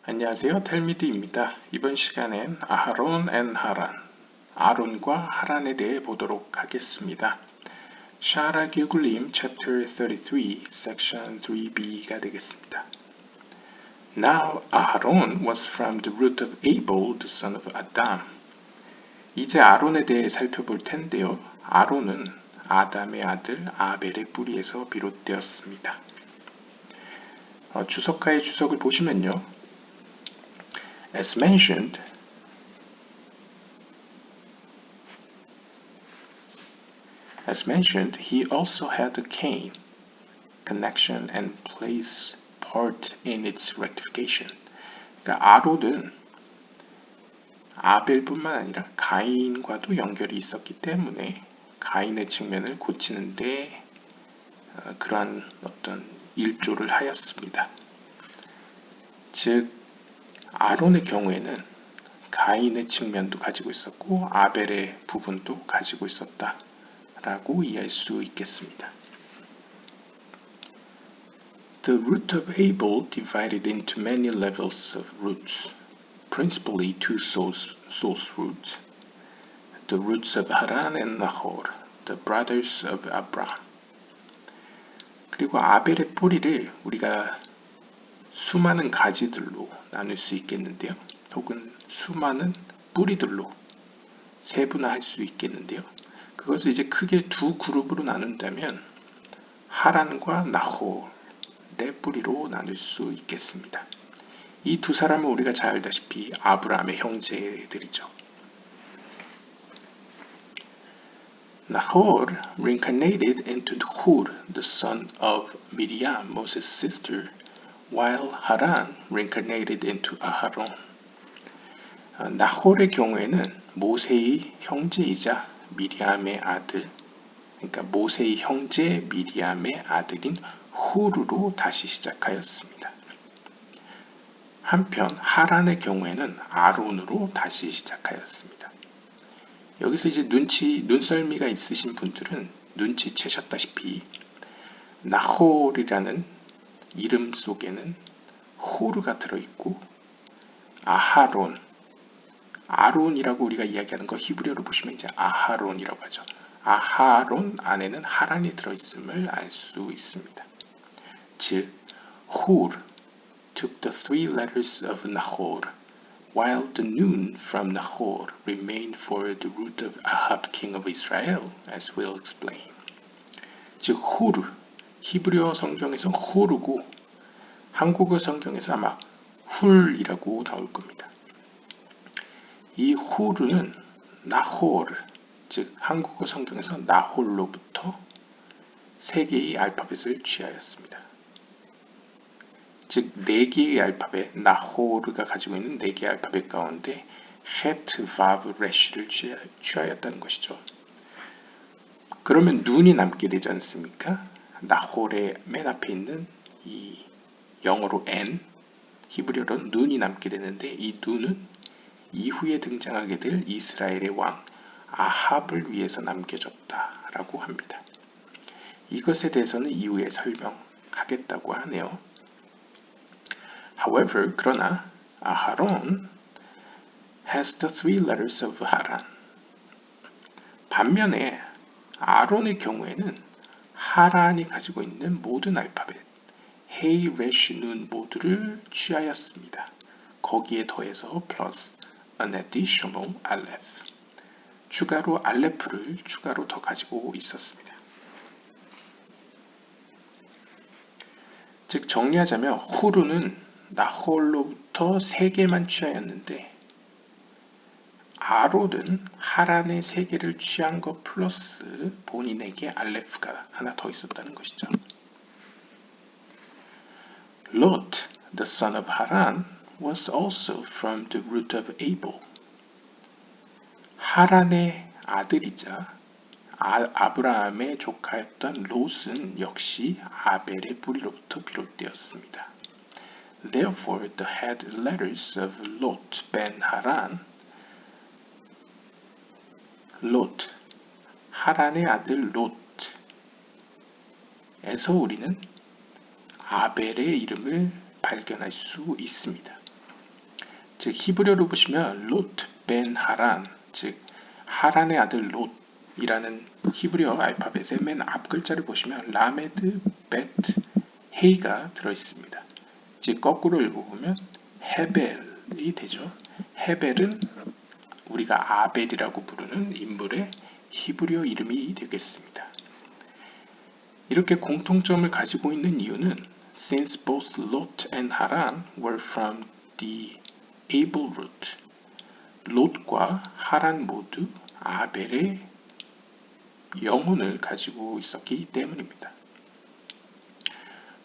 안녕하세요. 텔미드입니다. 이번 시간엔 아하론 앤 하란, 아론과 하란에 대해 보도록 하겠습니다. 샤라 기글림 Chapter 33, Section 3b가 되겠습니다. Now Aharon was from the root of Abel, the son of Adam. 이제 아론에 대해 살펴볼 텐데요. 아론은 아담의 아들 아벨의 뿌리에서 비롯되었습니다. 주석가의 주석을 보시면요. As mentioned, he also had a Cain connection and plays part in its rectification. 그러니까 아론은 아벨뿐만 아니라 가인과도 연결이 있었기 때문에 가인의 측면을 고치는데 그러한 어떤 일조를 하였습니다. 즉 아론의 경우에는 가인의 측면도 가지고 있었고 아벨의 부분도 가지고 있었다라고 이해할 수 있겠습니다. The root of Abel divided into many levels of roots, principally two source roots, the roots of Haran and Nahor, the brothers of Abraham. 그리고 아벨의 뿌리를 우리가 수많은 가지들로 나눌 수 있겠는데요. 혹은 수많은 뿌리들로 세분화할 수 있겠는데요. 그것을 이제 크게 두 그룹으로 나눈다면 하란과 나홀의 뿌리로 나눌 수 있겠습니다. 이 두 사람은 우리가 잘 알다시피 아브라함의 형제들이죠. Nahor reincarnated into Hur, the son of Miriam, Moses' sister, while Haran reincarnated into Aharon. 나홀의 경우에는 모세의 형제이자 미리암의 아들, 그러니까 모세의 형제 미리암의 아들인 후르로 다시 시작하였습니다. 한편 하란의 경우에는 아론으로 다시 시작하였습니다. 여기서 이제 눈썰미가 있으신 분들은 눈치채셨다시피 나홀이라는 이름 속에는 후르가 들어있고 아론이라고 우리가 이야기하는 거 히브리어로 보시면 이제 아하론이라고 하죠. 아하론 안에는 하란이 들어있음을 알 수 있습니다. 즉, Hur took the three letters of Nahor, while the Nun from Nahor remained for the root of Ahab, king of Israel, as we'll explain. 즉, 후르, 히브리어 성경에서 후르고 한국어 성경에서 아마 훌이라고 나올 겁니다. 이 후르는 나홀, 즉 한국어 성경에서 나홀로부터 세 개의 알파벳을 취하였습니다. 즉 네 개의 알파벳, 나홀르가 가지고 있는 네 개의 알파벳 가운데 헤트, 바브, 레쉬를 취하였다는 것이죠. 그러면 눈이 남게 되지 않습니까? 나홀의 맨 앞에 있는 이 영어로 N, 히브리어로 눈이 남게 되는데 이 눈은 이후에 등장하게 될 이스라엘의 왕 아합을 위해서 남겨졌다라고 합니다. 이것에 대해서는 이후에 설명하겠다고 하네요. However, 그러나 아하론 has the three letters of Haran. 반면에 아론의 경우에는 하란이 가지고 있는 모든 알파벳 헤이, 레쉬, 눈 모두를 취하였습니다. 거기에 더해서 플러스 an additional aleph. 추가로 알레프를 추가로 더 가지고 있었습니다. 즉 정리하자면 후르는 나홀로부터 3개만 취하였는데 아론은 하란의 3개를 취한 것 플러스 본인에게 알레프가 하나 더 있었다는 것이죠. Lot, the son of Haran, was also from the root of Abel. 하란의 아들이자 아브라함의 조카였던 롯은 역시 아벨의 뿌리로부터 비롯되었습니다. Therefore, the head letters of Lot ben Haran, 롯, 하란의 아들 롯에서 우리는 아벨의 이름을 발견할 수 있습니다. 즉 히브리어로 보시면 롯 벤 하란, 즉 하란의 아들 롯이라는 히브리어 알파벳의 맨 앞 글자를 보시면 라메드 베트 헤이가 들어있습니다. 즉 거꾸로 읽어보면 헤벨이 되죠. 헤벨은 우리가 아벨이라고 부르는 인물의 히브리어 이름이 되겠습니다. 이렇게 공통점을 가지고 있는 이유는 since both Lot and Haran were from the Abel root, 롯과 하란 모두 아벨의 영혼을 가지고 있었기 때문입니다.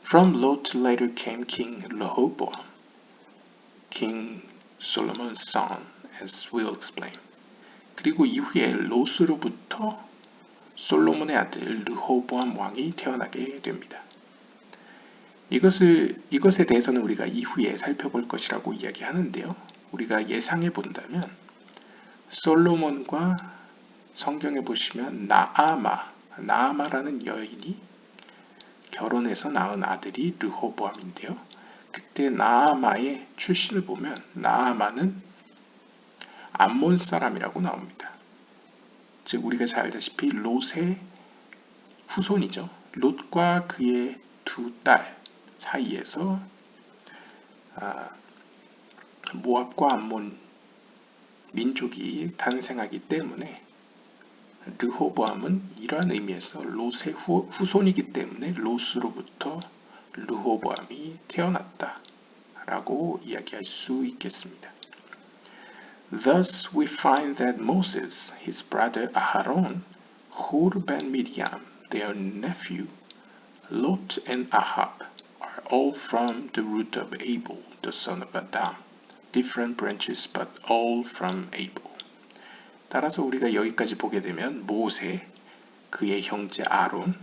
From Lot later came King Rehoboam, King Solomon's son, as we'll explain. 그리고 이후에 롯으로부터 솔로몬의 아들 르호보암 왕이 태어나게 됩니다. 이것에 대해서는 우리가 이후에 살펴볼 것이라고 이야기하는데요. 우리가 예상해 본다면 솔로몬과 성경에 보시면 나아마라는 여인이 결혼해서 낳은 아들이 르호보암인데요. 그때 나아마의 출신을 보면 나아마는 암몬 사람이라고 나옵니다. 즉 우리가 잘 알다시피 롯의 후손이죠. 롯과 그의 두 딸 사이에서 모압과 암몬 민족이 탄생하기 때문에 르호보암은 이러한 의미에서 롯의 후손이기 때문에 롯으로부터 르호보암이 태어났다라고 이야기할 수 있겠습니다. Thus we find that Moses, his brother Aharon, Hur ben Miriam, their nephew, Lot and Ahab are all from the root of Abel, the son of Adam. Different branches but all from Abel. 따라서 우리가 여기까지 보게 되면 모세, 그의 형제 아론,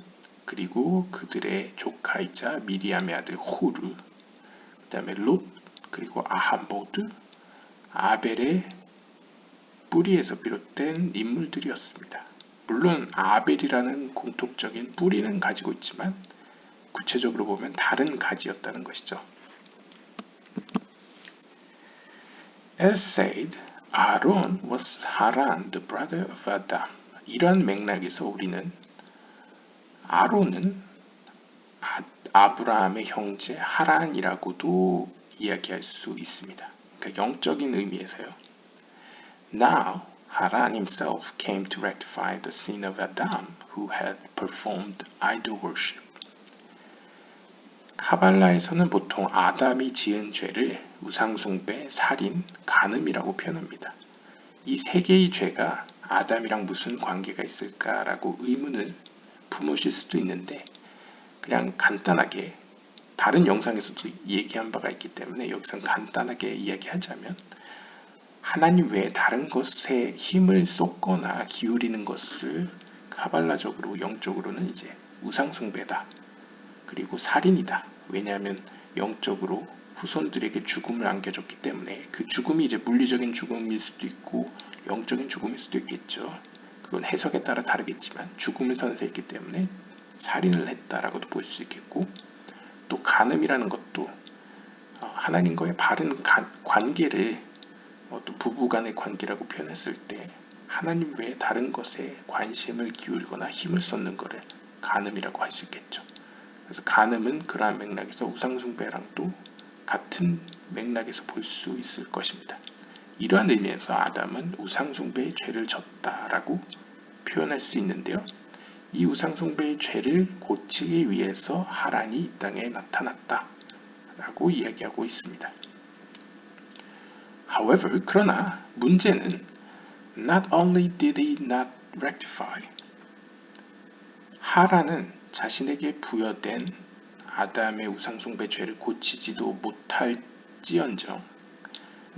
그리고 그들의 조카이자 미리암의 아들 후르, 그 다음에 롯, 그리고 아합 모두 아벨의 뿌리에서 비롯된 인물들이었습니다. 물론 아벨이라는 공통적인 뿌리는 가지고 있지만 구체적으로 보면 다른 가지였다는 것이죠. As said, Aaron was Haran, the brother of Adam. 이러한 맥락에서 우리는 아론은 아브라함의 형제 하란이라고도 이야기할 수 있습니다. 그러니까 영적인 의미에서요. Now, Haran himself came to rectify the sin of Adam, who had performed idol worship. 카발라에서는 보통 아담이 지은 죄를 우상숭배, 살인, 간음이라고 표현합니다. 이 세 개의 죄가 아담이랑 무슨 관계가 있을까라고 의문을 품으실 수도 있는데 그냥 간단하게 다른 영상에서도 얘기한 바가 있기 때문에 여기서 간단하게 이야기하자면 하나님 외에 다른 것에 힘을 쏟거나 기울이는 것을 카발라적으로 영적으로는 이제 우상숭배다. 그리고 살인이다. 왜냐하면 영적으로 후손들에게 죽음을 안겨줬기 때문에 그 죽음이 이제 물리적인 죽음일 수도 있고 영적인 죽음일 수도 있겠죠. 그건 해석에 따라 다르겠지만 죽음을 선사했기 때문에 살인을 했다라고도 볼 수 있겠고 또 간음이라는 것도 하나님과의 바른 관계를 또 부부간의 관계라고 표현했을 때 하나님 외에 다른 것에 관심을 기울거나 힘을 쏟는 것을 간음이라고 할 수 있겠죠. 그래서 간음은 그러한 맥락에서 우상숭배랑도 같은 맥락에서 볼 수 있을 것입니다. 이러한 의미에서 아담은 우상숭배의 죄를 졌다라고 표현할 수 있는데요. 이 우상숭배의 죄를 고치기 위해서 하란이 이 땅에 나타났다라고 이야기하고 있습니다. However, 그러나 문제는 not only did he not rectify, 하란은 자신에게 부여된 아담의 우상숭배 죄를 고치지도 못할지언정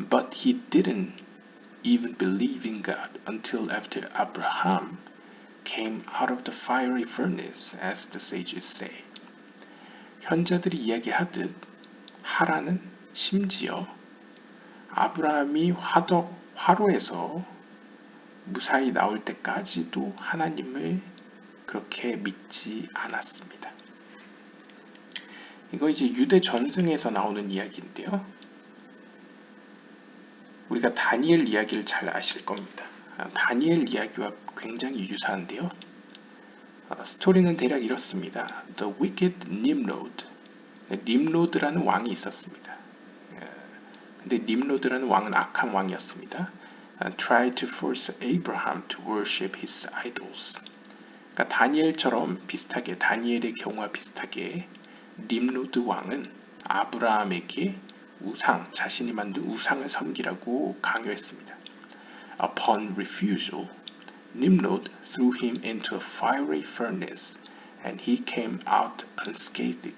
but he didn't even believe in God until after Abraham came out of the fiery furnace, as the sages say. 현자들이 이야기하듯 하란은 심지어 아브라함이 화로에서 무사히 나올 때까지도 하나님을 그렇게 믿지 않았습니다. 이거 이제 유대 전승에서 나오는 이야기인데요. 우리가 다니엘 이야기를 잘 아실 겁니다. 다니엘 이야기와 굉장히 유사한데요. 스토리는 대략 이렇습니다. The wicked Nimrod. 님로드라는 왕이 있었습니다. 근데 님로드라는 왕은 악한 왕이었습니다. Tried to force Abraham to worship his idols. 그러니까 다니엘처럼 비슷하게 다니엘의 경우와 비슷하게 님로드 왕은 아브라함에게 자신이 만든 우상을 섬기라고 강요했습니다. Upon refusal, Nimrod threw him into a fiery furnace, and he came out unscathed.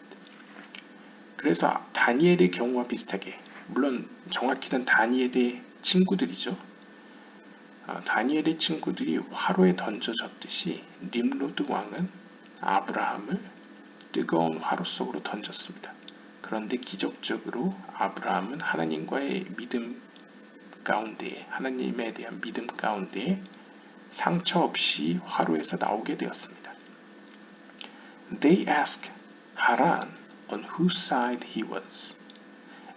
그래서 다니엘의 경우와 비슷하게, 물론 정확히는 다니엘의 친구들이죠. 다니엘의 친구들이 화로에 던져졌듯이 님로드 왕은 아브라함을 뜨거운 화로 속으로 던졌습니다. 그런데 기적적으로 아브라함은 하나님과의 믿음 가운데, 하나님에 대한 믿음 가운데 상처 없이 화로에서 나오게 되었습니다. They asked Haran on whose side he was,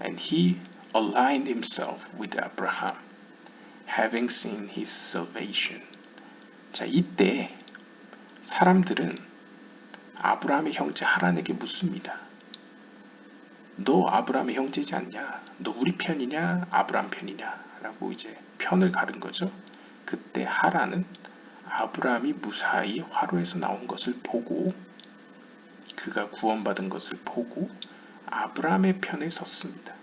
and he aligned himself with Abraham, having seen his salvation. 자, 이때 사람들은 아브라함의 형제 하란에게 묻습니다. 너 아브라함의 형제지 않냐? 너 우리 편이냐? 아브라함 편이냐? 라고 이제 편을 가른 거죠. 그때 하란은 아브라함이 무사히 화로에서 나온 것을 보고, 그가 구원받은 것을 보고 아브라함의 편에 섰습니다.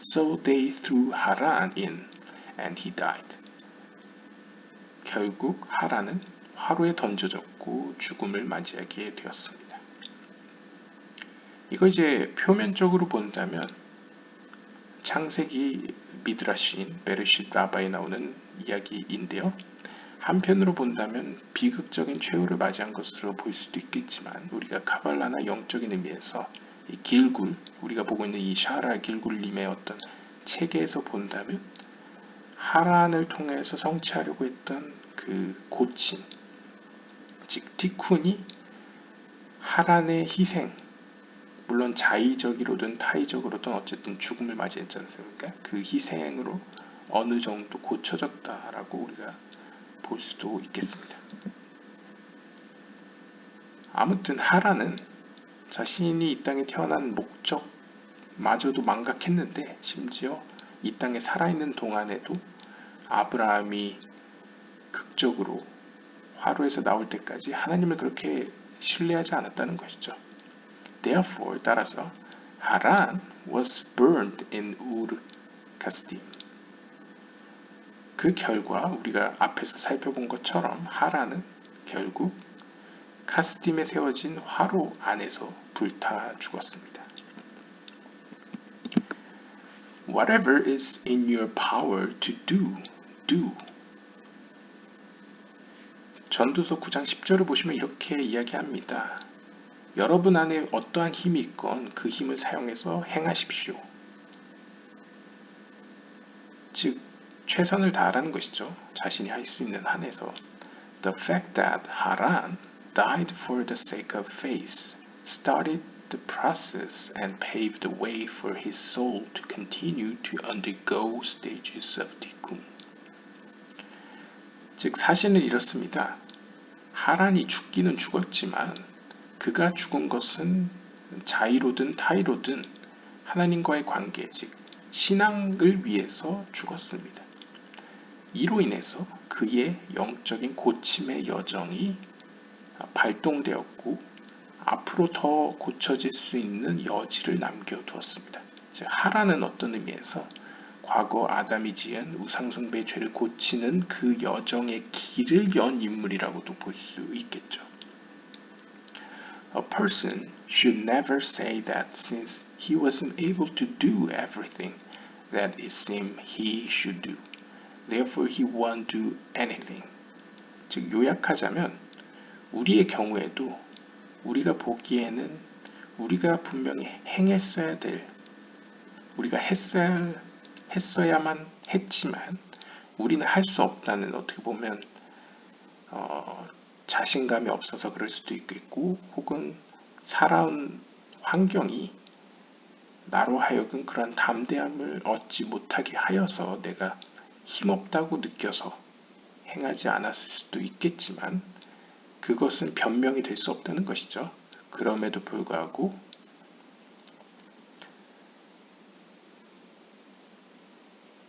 So they threw Haran in, and he died. 결국 하란은 화로에 던져졌고 죽음을 맞이하게 되었습니다. 이거 이제 표면적으로 본다면 창세기 미드라시인 베르쉿 라바에 나오는 이야기인데요. 한편으로 본다면 비극적인 최후를 맞이한 것으로 볼 수도 있겠지만, 우리가 카발라나 영적인 의미에서 이 길굴, 우리가 보고 있는 이 샤라 길굴님의 어떤 체계에서 본다면 하란을 통해서 성취하려고 했던 그 고침, 즉 티쿤이 하란의 희생, 물론 자의적으로든 타의적으로든 어쨌든 죽음을 맞이했지 않습니까? 그 희생으로 어느 정도 고쳐졌다라고 우리가 볼 수도 있겠습니다. 아무튼 하란은 자신이 이 땅에 태어난 목적마저도 망각했는데, 심지어 이 땅에 살아있는 동안에도 아브라함이 극적으로 화로에서 나올 때까지 하나님을 그렇게 신뢰하지 않았다는 것이죠. Therefore, 따라서 하란 was burned in Ur Kasdim. 그 결과 우리가 앞에서 살펴본 것처럼 하란은 결국 카스딤에 세워진 화로 안에서 불타 죽었습니다. Whatever is in your power to do, do. 전도서 9장 10절을 보시면 이렇게 이야기합니다. 여러분 안에 어떠한 힘이 있건 그 힘을 사용해서 행하십시오. 즉 최선을 다하라는 것이죠. 자신이 할 수 있는 한에서. The fact that Haran died for the sake of faith started the process and paved the way for his soul to continue to undergo stages of tikkun. 즉 사실은 이렇습니다. 하란이 죽기는 죽었지만 그가 죽은 것은 자의로든 타의로든 하나님과의 관계, 즉 신앙을 위해서 죽었습니다. 이로 인해서 그의 영적인 고침의 여정이 발동되었고 앞으로 더 고쳐질 수 있는 여지를 남겨두었습니다. 즉 하란은 어떤 의미에서 과거 아담이 지은 우상숭배의 죄를 고치는 그 여정의 길을 연 인물이라고도 볼 수 있겠죠. A person should never say that since he wasn't able to do everything that it seemed he should do, therefore he won't do anything. 즉 요약하자면 우리의 경우에도 우리가 보기에는 우리가 분명히 행했어야 될, 우리가 했어야만 했지만 우리는 할 수 없다는, 어떻게 보면 자신감이 없어서 그럴 수도 있겠고, 혹은 살아온 환경이 나로 하여금 그런 담대함을 얻지 못하게 하여서 내가 힘없다고 느껴서 행하지 않았을 수도 있겠지만 그것은 변명이 될 수 없다는 것이죠. 그럼에도 불구하고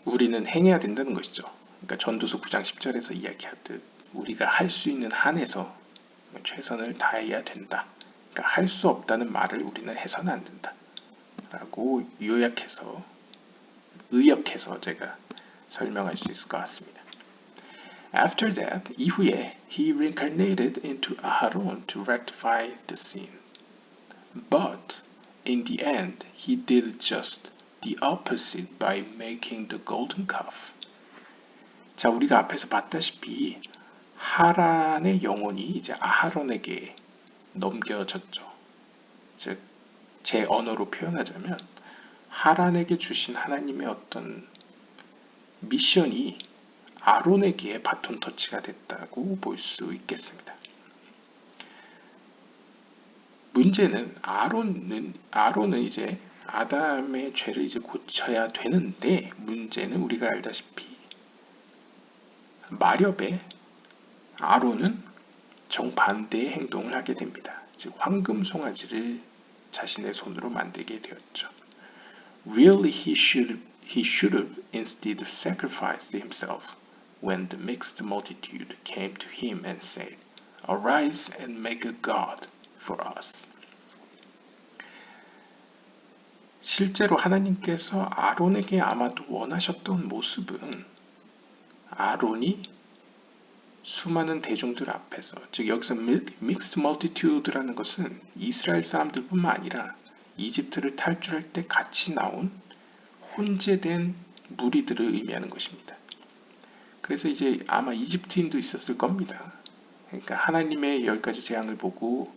우리는 행해야 된다는 것이죠. 그러니까 전도서 9장 10절에서 이야기하듯 우리가 할 수 있는 한에서 최선을 다해야 된다. 그러니까 할 수 없다는 말을 우리는 해서는 안 된다. 라고 의역해서 제가 설명할 수 있을 것 같습니다. After that, 이후에 he reincarnated into Aharon to rectify the sin. But in the end, he did just the opposite by making the golden calf. 자, 우리가 앞에서 봤다시피 하란의 영혼이 이제 아하론에게 넘겨졌죠. 즉, 제 언어로 표현하자면 하란에게 주신 하나님의 어떤 미션이 아론에게 바톤 터치가 됐다고 볼 수 있겠습니다. 문제는 아론은 이제 아담의 죄를 이제 고쳐야 되는데 문제는 우리가 알다시피 마렵에 아론은 정반대의 행동을 하게 됩니다. 즉 황금 송아지를 자신의 손으로 만들게 되었죠. Really he should have instead sacrificed himself when the mixed multitude came to him and said, Arise and make a god for us. 실제로 하나님께서 아론에게 아마도 원하셨던 모습은 아론이 수많은 대중들 앞에서, 즉 여기서 mixed multitude라는 것은 이스라엘 사람들뿐만 아니라 이집트를 탈출할 때 같이 나온 혼재된 무리들을 의미하는 것입니다. 그래서 이제 아마 이집트인도 있었을 겁니다. 그러니까 하나님의 10가지 재앙을 보고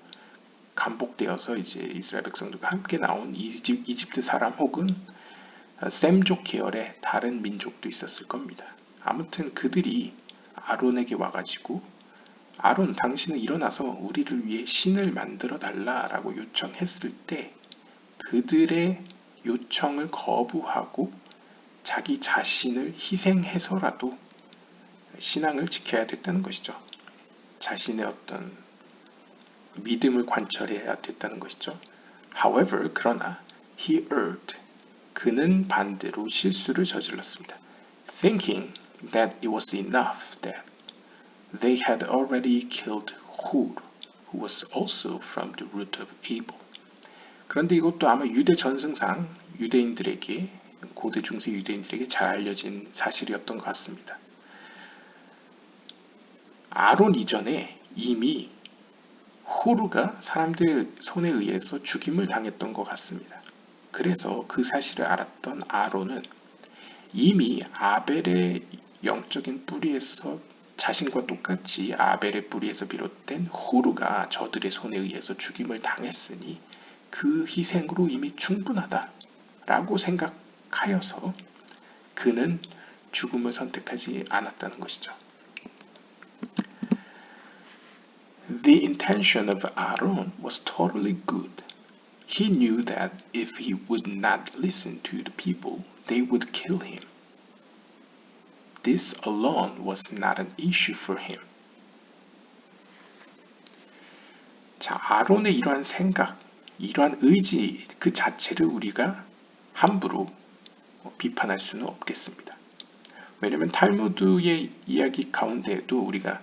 감복되어서 이제 이스라엘 백성들과 함께 나온 이집트 사람 혹은 셈족 계열의 다른 민족도 있었을 겁니다. 아무튼 그들이 아론에게 와가지고 아론 당신은 일어나서 우리를 위해 신을 만들어 달라라고 요청했을 때 그들의 요청을 거부하고 자기 자신을 희생해서라도 신앙을 지켜야 됐다는 것이죠. 자신의 어떤 믿음을 관철해야 됐다는 것이죠. However, 그러나 he erred. 그는 반대로 실수를 저질렀습니다. Thinking that it was enough that they had already killed Hur, who was also from the root of Abel. 그런데 이것도 아마 유대 전승상 유대인들에게 고대 중세 유대인들에게 잘 알려진 사실이었던 것 같습니다. 아론 이전에 이미 후르가 사람들 손에 의해서 죽임을 당했던 것 같습니다. 그래서 그 사실을 알았던 아론은 이미 아벨의 영적인 뿌리에서 자신과 똑같이 아벨의 뿌리에서 비롯된 후르가 저들의 손에 의해서 죽임을 당했으니 그 희생으로 이미 충분하다라고 생각하여서 그는 죽음을 선택하지 않았다는 것이죠. The intention of Aaron was totally good. He knew that if he would not listen to the people, they would kill him. This alone was not an issue for him. 자, 아론의 이러한 생각, 이러한 의지 그 자체를 우리가 함부로 비판할 수는 없겠습니다. 왜냐하면 탈무드의 이야기 가운데에도 우리가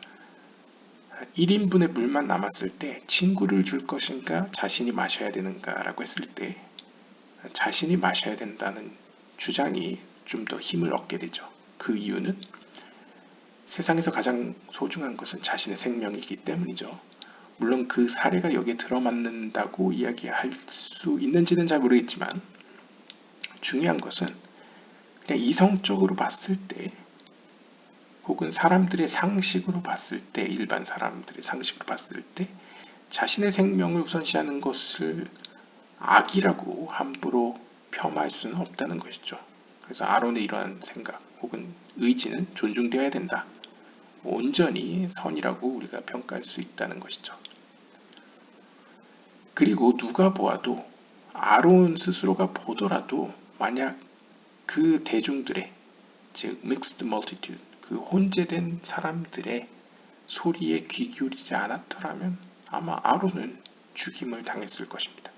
1인분의 물만 남았을 때 친구를 줄 것인가 자신이 마셔야 되는가 라고 했을 때 자신이 마셔야 된다는 주장이 좀 더 힘을 얻게 되죠. 그 이유는 세상에서 가장 소중한 것은 자신의 생명이기 때문이죠. 물론 그 사례가 여기에 들어맞는다고 이야기할 수 있는지는 잘 모르겠지만 중요한 것은 그냥 이성적으로 봤을 때 혹은 사람들의 상식으로 봤을 때 일반 사람들의 상식으로 봤을 때 자신의 생명을 우선시하는 것을 악이라고 함부로 폄하할 수는 없다는 것이죠. 그래서 아론의 이러한 생각 혹은 의지는 존중되어야 된다. 온전히 선이라고 우리가 평가할 수 있다는 것이죠. 그리고 누가 보아도 아론 스스로가 보더라도 만약 그 대중들의, 즉 mixed multitude, 그 혼재된 사람들의 소리에 귀 기울이지 않았더라면 아마 아론은 죽임을 당했을 것입니다.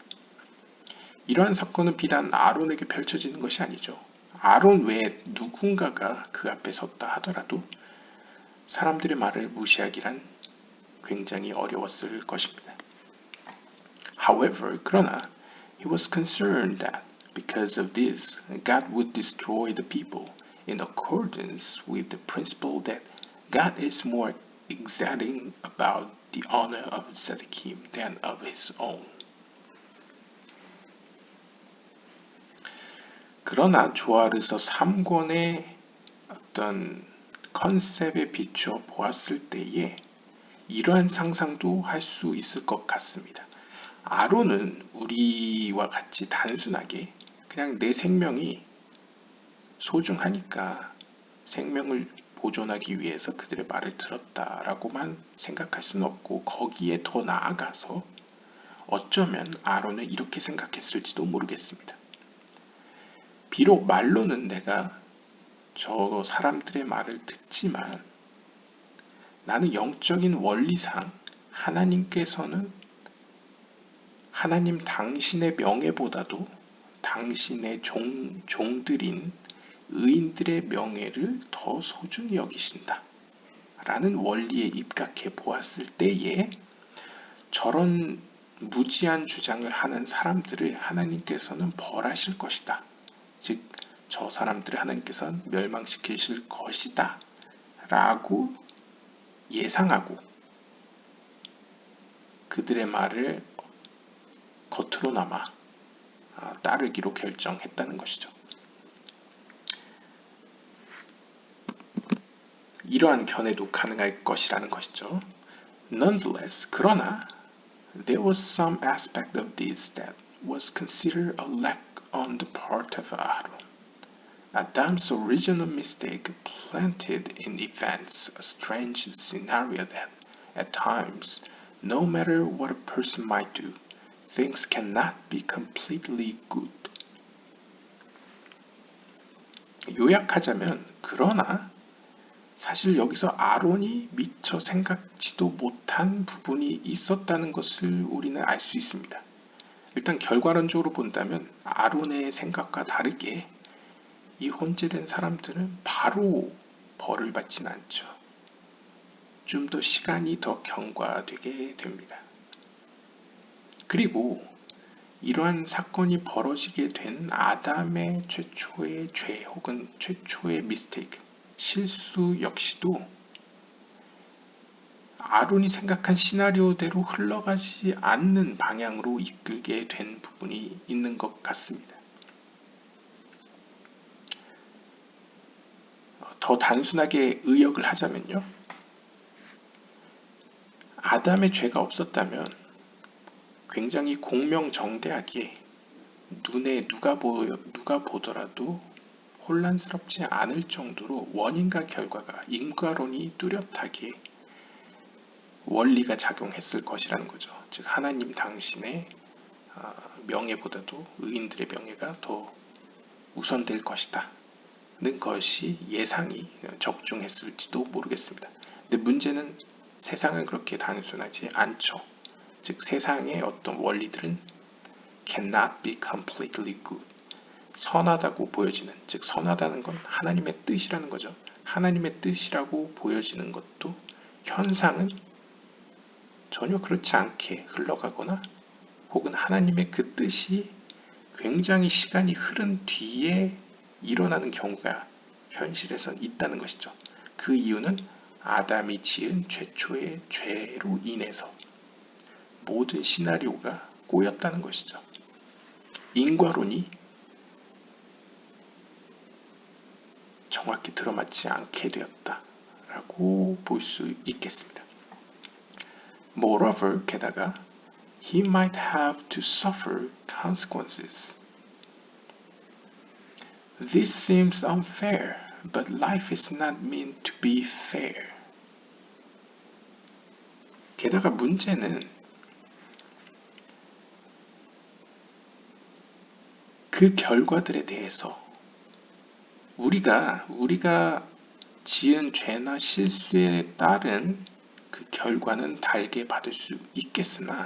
이러한 사건은 비단 아론에게 펼쳐지는 것이 아니죠. 아론 외에 누군가가 그 앞에 섰다 하더라도 사람들의 말을 무시하기란 굉장히 어려웠을 것입니다. However, 그러나 he was concerned that because of this, God would destroy the people in accordance with the principle that God is more exacting about the honor of Zedekim than of his own. 그러나 조아르서 3권의 어떤 컨셉에 비추어 보았을 때에 이러한 상상도 할 수 있을 것 같습니다. 아론은 우리와 같이 단순하게 그냥 내 생명이 소중하니까 생명을 보존하기 위해서 그들의 말을 들었다라고만 생각할 수는 없고, 거기에 더 나아가서 어쩌면 아론은 이렇게 생각했을지도 모르겠습니다. 비록 말로는 내가 저 사람들의 말을 듣지만 나는 영적인 원리상 하나님께서는 하나님 당신의 명예보다도 당신의 종들인 의인들의 명예를 더 소중히 여기신다 라는 원리에 입각해 보았을 때에 저런 무지한 주장을 하는 사람들을 하나님께서는 벌하실 것이다. 즉, 저 사람들을 하나님께서는 멸망시키실 것이다 라고 예상하고 그들의 말을 겉으로나마 따르기로 결정했다는 것이죠. 이러한 견해도 가능할 것이라는 것이죠. Nonetheless, 그러나 there was some aspect of this that was considered a lack on the part of Aaron. Adam's original mistake planted in events a strange scenario that, at times, no matter what a person might do, things cannot be completely good. 요약하자면, 그러나 사실 여기서 아론이 미처 생각지도 못한 부분이 있었다는 것을 우리는 알 수 있습니다. 일단 결과론적으로 본다면 아론의 생각과 다르게 이 혼재된 사람들은 바로 벌을 받지는 않죠. 좀 더 시간이 더 경과되게 됩니다. 그리고 이러한 사건이 벌어지게 된 아담의 최초의 죄 혹은 최초의 미스테이크, 실수 역시도 아론이 생각한 시나리오대로 흘러가지 않는 방향으로 이끌게 된 부분이 있는 것 같습니다. 더 단순하게 의역을 하자면요. 아담의 죄가 없었다면 굉장히 공명정대하게 눈에 누가 보더라도 혼란스럽지 않을 정도로 원인과 결과가 인과론이 뚜렷하게 원리가 작용했을 것이라는 거죠. 즉 하나님 당신의 명예보다도 의인들의 명예가 더 우선될 것이다 는 것이 예상이 적중했을지도 모르겠습니다. 근데 문제는 세상은 그렇게 단순하지 않죠. 즉 세상의 어떤 원리들은 cannot be completely good. 선하다고 보여지는, 즉 선하다는 건 하나님의 뜻이라는 거죠. 하나님의 뜻이라고 보여지는 것도 현상은 전혀 그렇지 않게 흘러가거나 혹은 하나님의 그 뜻이 굉장히 시간이 흐른 뒤에 일어나는 경우가 현실에선 있다는 것이죠. 그 이유는 아담이 지은 최초의 죄로 인해서 모든 시나리오가 꼬였다는 것이죠. 인과론이 정확히 들어맞지 않게 되었다라고 볼 수 있겠습니다. Moreover, 게다가 he might have to suffer consequences. This seems unfair, but life is not meant to be fair. 게다가 문제는 그 결과들에 대해서 우리가 지은 죄나 실수에 따른 그 결과는 달게 받을 수 있겠으나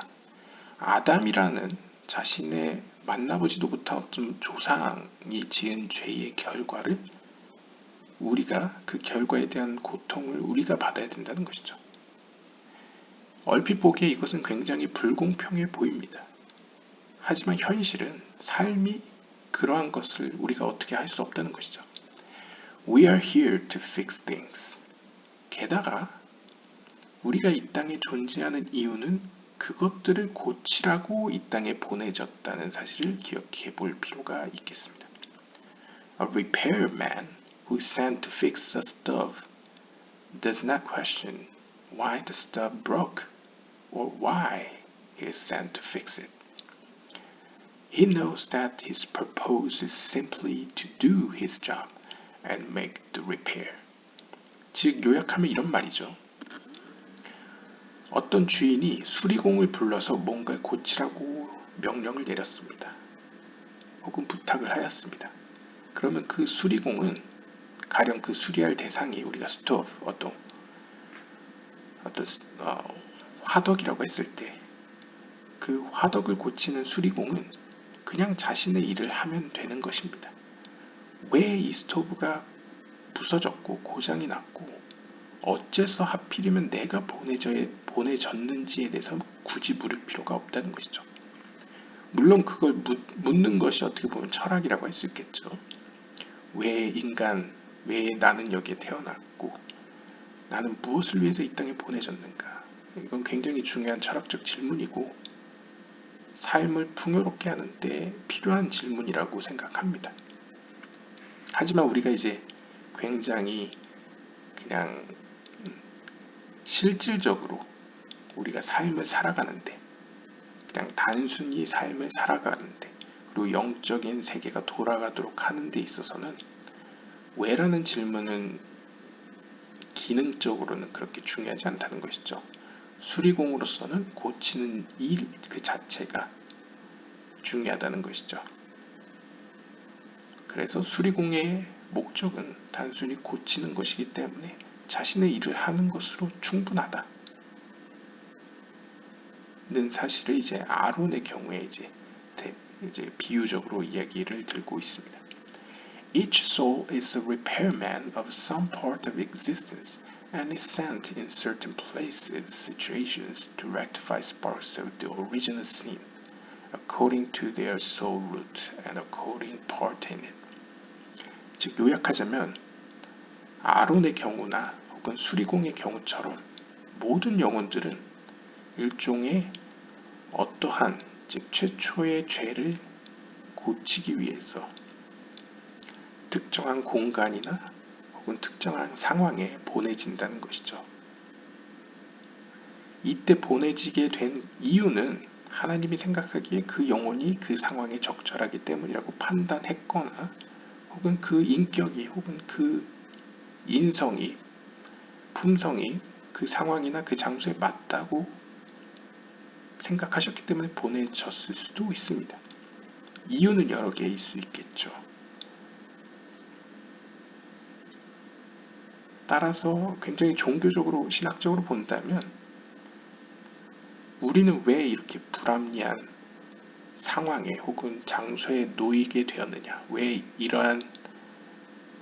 아담이라는 자신의 만나보지도 못한 어떤 조상이 지은 죄의 결과를 우리가 그 결과에 대한 고통을 우리가 받아야 된다는 것이죠. 얼핏 보기에 이것은 굉장히 불공평해 보입니다. 하지만 현실은 삶이 그러한 것을 우리가 어떻게 할 수 없다는 것이죠. We are here to fix things. 게다가 우리가 이 땅에 존재하는 이유는 그것들을 고치라고 이 땅에 보내졌다는 사실을 기억해 볼 필요가 있겠습니다. A repairman who is sent to fix a stove does not question why the stove broke or why he is sent to fix it. He knows that his purpose is simply to do his job and make the repair. 즉 요약하면 이런 말이죠. 어떤 주인이 수리공을 불러서 뭔가를 고치라고 명령을 내렸습니다. 혹은 부탁을 하였습니다. 그러면 그 수리공은 가령 그 수리할 대상이 우리가 스토브, 어떤 화덕이라고 했을 때 그 화덕을 고치는 수리공은 그냥 자신의 일을 하면 되는 것입니다. 왜 이 스토브가 부서졌고 고장이 났고 어째서 하필이면 내가 보내졌는지에 대해서 굳이 물을 필요가 없다는 것이죠. 물론 그걸 묻는 것이 어떻게 보면 철학이라고 할 수 있겠죠. 왜 나는 여기에 태어났고 나는 무엇을 위해서 이 땅에 보내졌는가. 이건 굉장히 중요한 철학적 질문이고 삶을 풍요롭게 하는 데 필요한 질문이라고 생각합니다. 하지만 우리가 이제 굉장히 그냥 실질적으로 우리가 삶을 살아가는데 그냥 단순히 삶을 살아가는데 그리고 영적인 세계가 돌아가도록 하는 데 있어서는 왜라는 질문은 기능적으로는 그렇게 중요하지 않다는 것이죠. 수리공으로서는 고치는 일 그 자체가 중요하다는 것이죠. 그래서 수리공의 목적은 단순히 고치는 것이기 때문에 자신의 일을 하는 것으로 충분하다. 는 사실을 이제 아론의 경우에 이제 비유적으로 이야기를 들고 있습니다. Each soul is a repairman of some part of existence and is sent in certain places, situations to rectify sparks of the original sin, according to their soul root and according part in it. 즉 요약하자면 아론의 경우나 혹은 수리공의 경우처럼 모든 영혼들은 일종의 어떠한 즉 최초의 죄를 고치기 위해서 특정한 공간이나 혹은 특정한 상황에 보내진다는 것이죠. 이때 보내지게 된 이유는 하나님이 생각하기에 그 영혼이 그 상황에 적절하기 때문이라고 판단했거나 혹은 그 인격이 혹은 그 인성이 품성이 그 상황이나 그 장소에 맞다고 생각하셨기 때문에 보내졌을 수도 있습니다. 이유는 여러 개일 수 있겠죠. 따라서 굉장히 종교적으로 신학적으로 본다면 우리는 왜 이렇게 불합리한 상황에 혹은 장소에 놓이게 되었느냐, 왜 이러한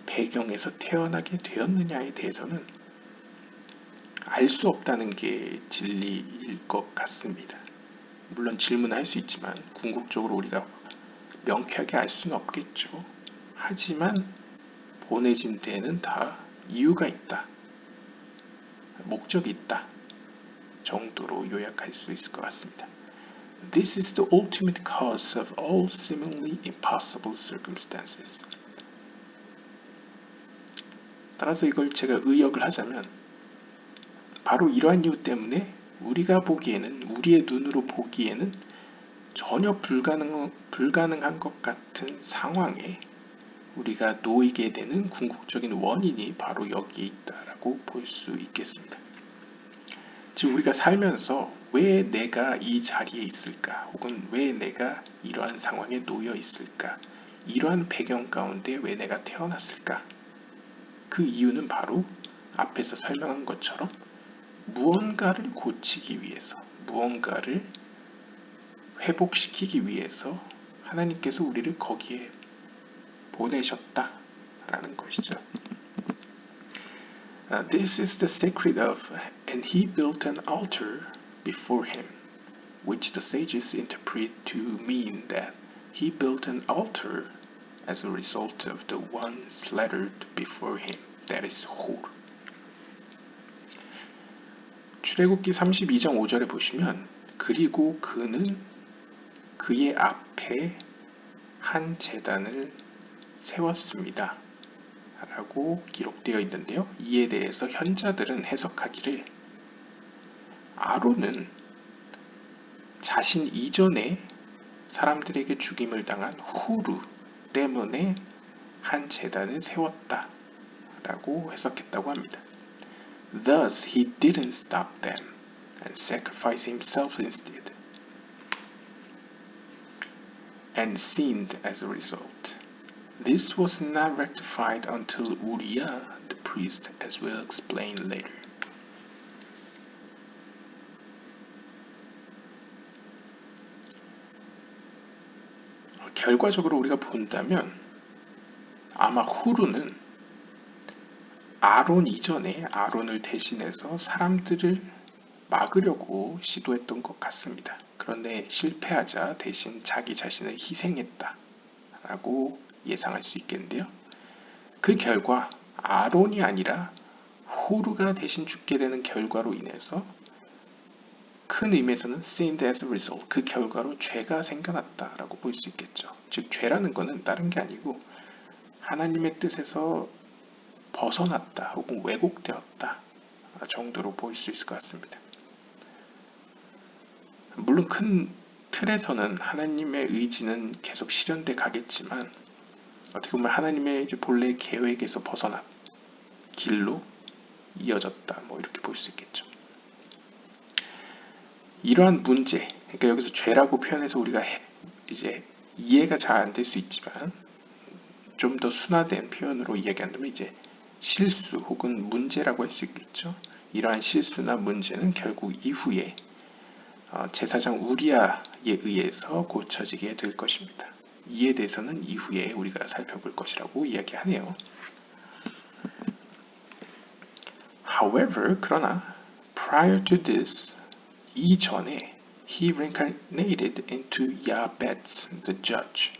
배경에서 태어나게 되었느냐에 대해서는 알 수 없다는 게 진리일 것 같습니다. 물론 질문할 수 있지만 궁극적으로 우리가 명쾌하게 알 수는 없겠죠. 하지만 보내진 데에는 다 이유가 있다, 목적이 있다 정도로 요약할 수 있을 것 같습니다. This is the ultimate cause of all seemingly impossible circumstances. 따라서 이걸 제가 의역을 하자면 바로 이러한 이유 때문에 우리가 보기에는 우리의 눈으로 보기에는 전혀 불가능한 것 같은 상황에 우리가 놓이게 되는 궁극적인 원인이 바로 여기에 있다라고 볼 수 있겠습니다. 즉 우리가 살면서 왜 내가 이 자리에 있을까 혹은 왜 내가 이러한 상황에 놓여 있을까 이러한 배경 가운데 왜 내가 태어났을까? 그 이유는 바로 앞에서 설명한 것처럼 무언가를 고치기 위해서, 무언가를 회복시키기 위해서 하나님께서 우리를 거기에 보내셨다라는 것이죠. This is the secret of, and he built an altar before him, which the sages interpret to mean that he built an altar as a result of the one slaughtered before him, that is Hur. 출애굽기 32장 5절에 보시면 그리고 그는 그의 앞에 한 제단을 세웠습니다 라고 기록되어 있는데요. 이에 대해서 현자들은 해석하기를 아론은 자신 이전에 사람들에게 죽임을 당한 후르 때문에 한 제단을 세웠다 라고 해석했다고 합니다. Thus he didn't stop them and sacrificed himself instead, and sinned as a result. This was not rectified until Uriah the priest, as we'll explain later. 결과적으로 우리가 본다면 아마 후르는 아론 이전에 아론을 대신해서 사람들을 막으려고 시도했던 것 같습니다. 그런데 실패하자 대신 자기 자신을 희생했다 라고 예상할 수 있겠는데요. 그 결과 아론이 아니라 후르가 대신 죽게 되는 결과로 인해서 큰 의미에서는 sinned as a result, 그 결과로 죄가 생겨났다라고 볼 수 있겠죠. 즉 죄라는 것은 다른 게 아니고 하나님의 뜻에서 벗어났다 혹은 왜곡되었다 정도로 보일 수 있을 것 같습니다. 물론 큰 틀에서는 하나님의 의지는 계속 실현돼 가겠지만 어떻게 보면 하나님의 본래 계획에서 벗어난 길로 이어졌다 이렇게 볼 수 있겠죠. 이러한 문제, 그러니까 여기서 죄라고 표현해서 우리가 이제 이해가 잘 안 될 수 있지만 좀 더 순화된 표현으로 이야기한다면 이제 실수 혹은 문제라고 할 수 있겠죠. 이러한 실수나 문제는 결국 이후에 제사장 우리아에 의해서 고쳐지게 될 것입니다. 이에 대해서는 이후에 우리가 살펴볼 것이라고 이야기하네요. However, 그러나 prior to this, 이전에 he reincarnated into Yabetz the judge.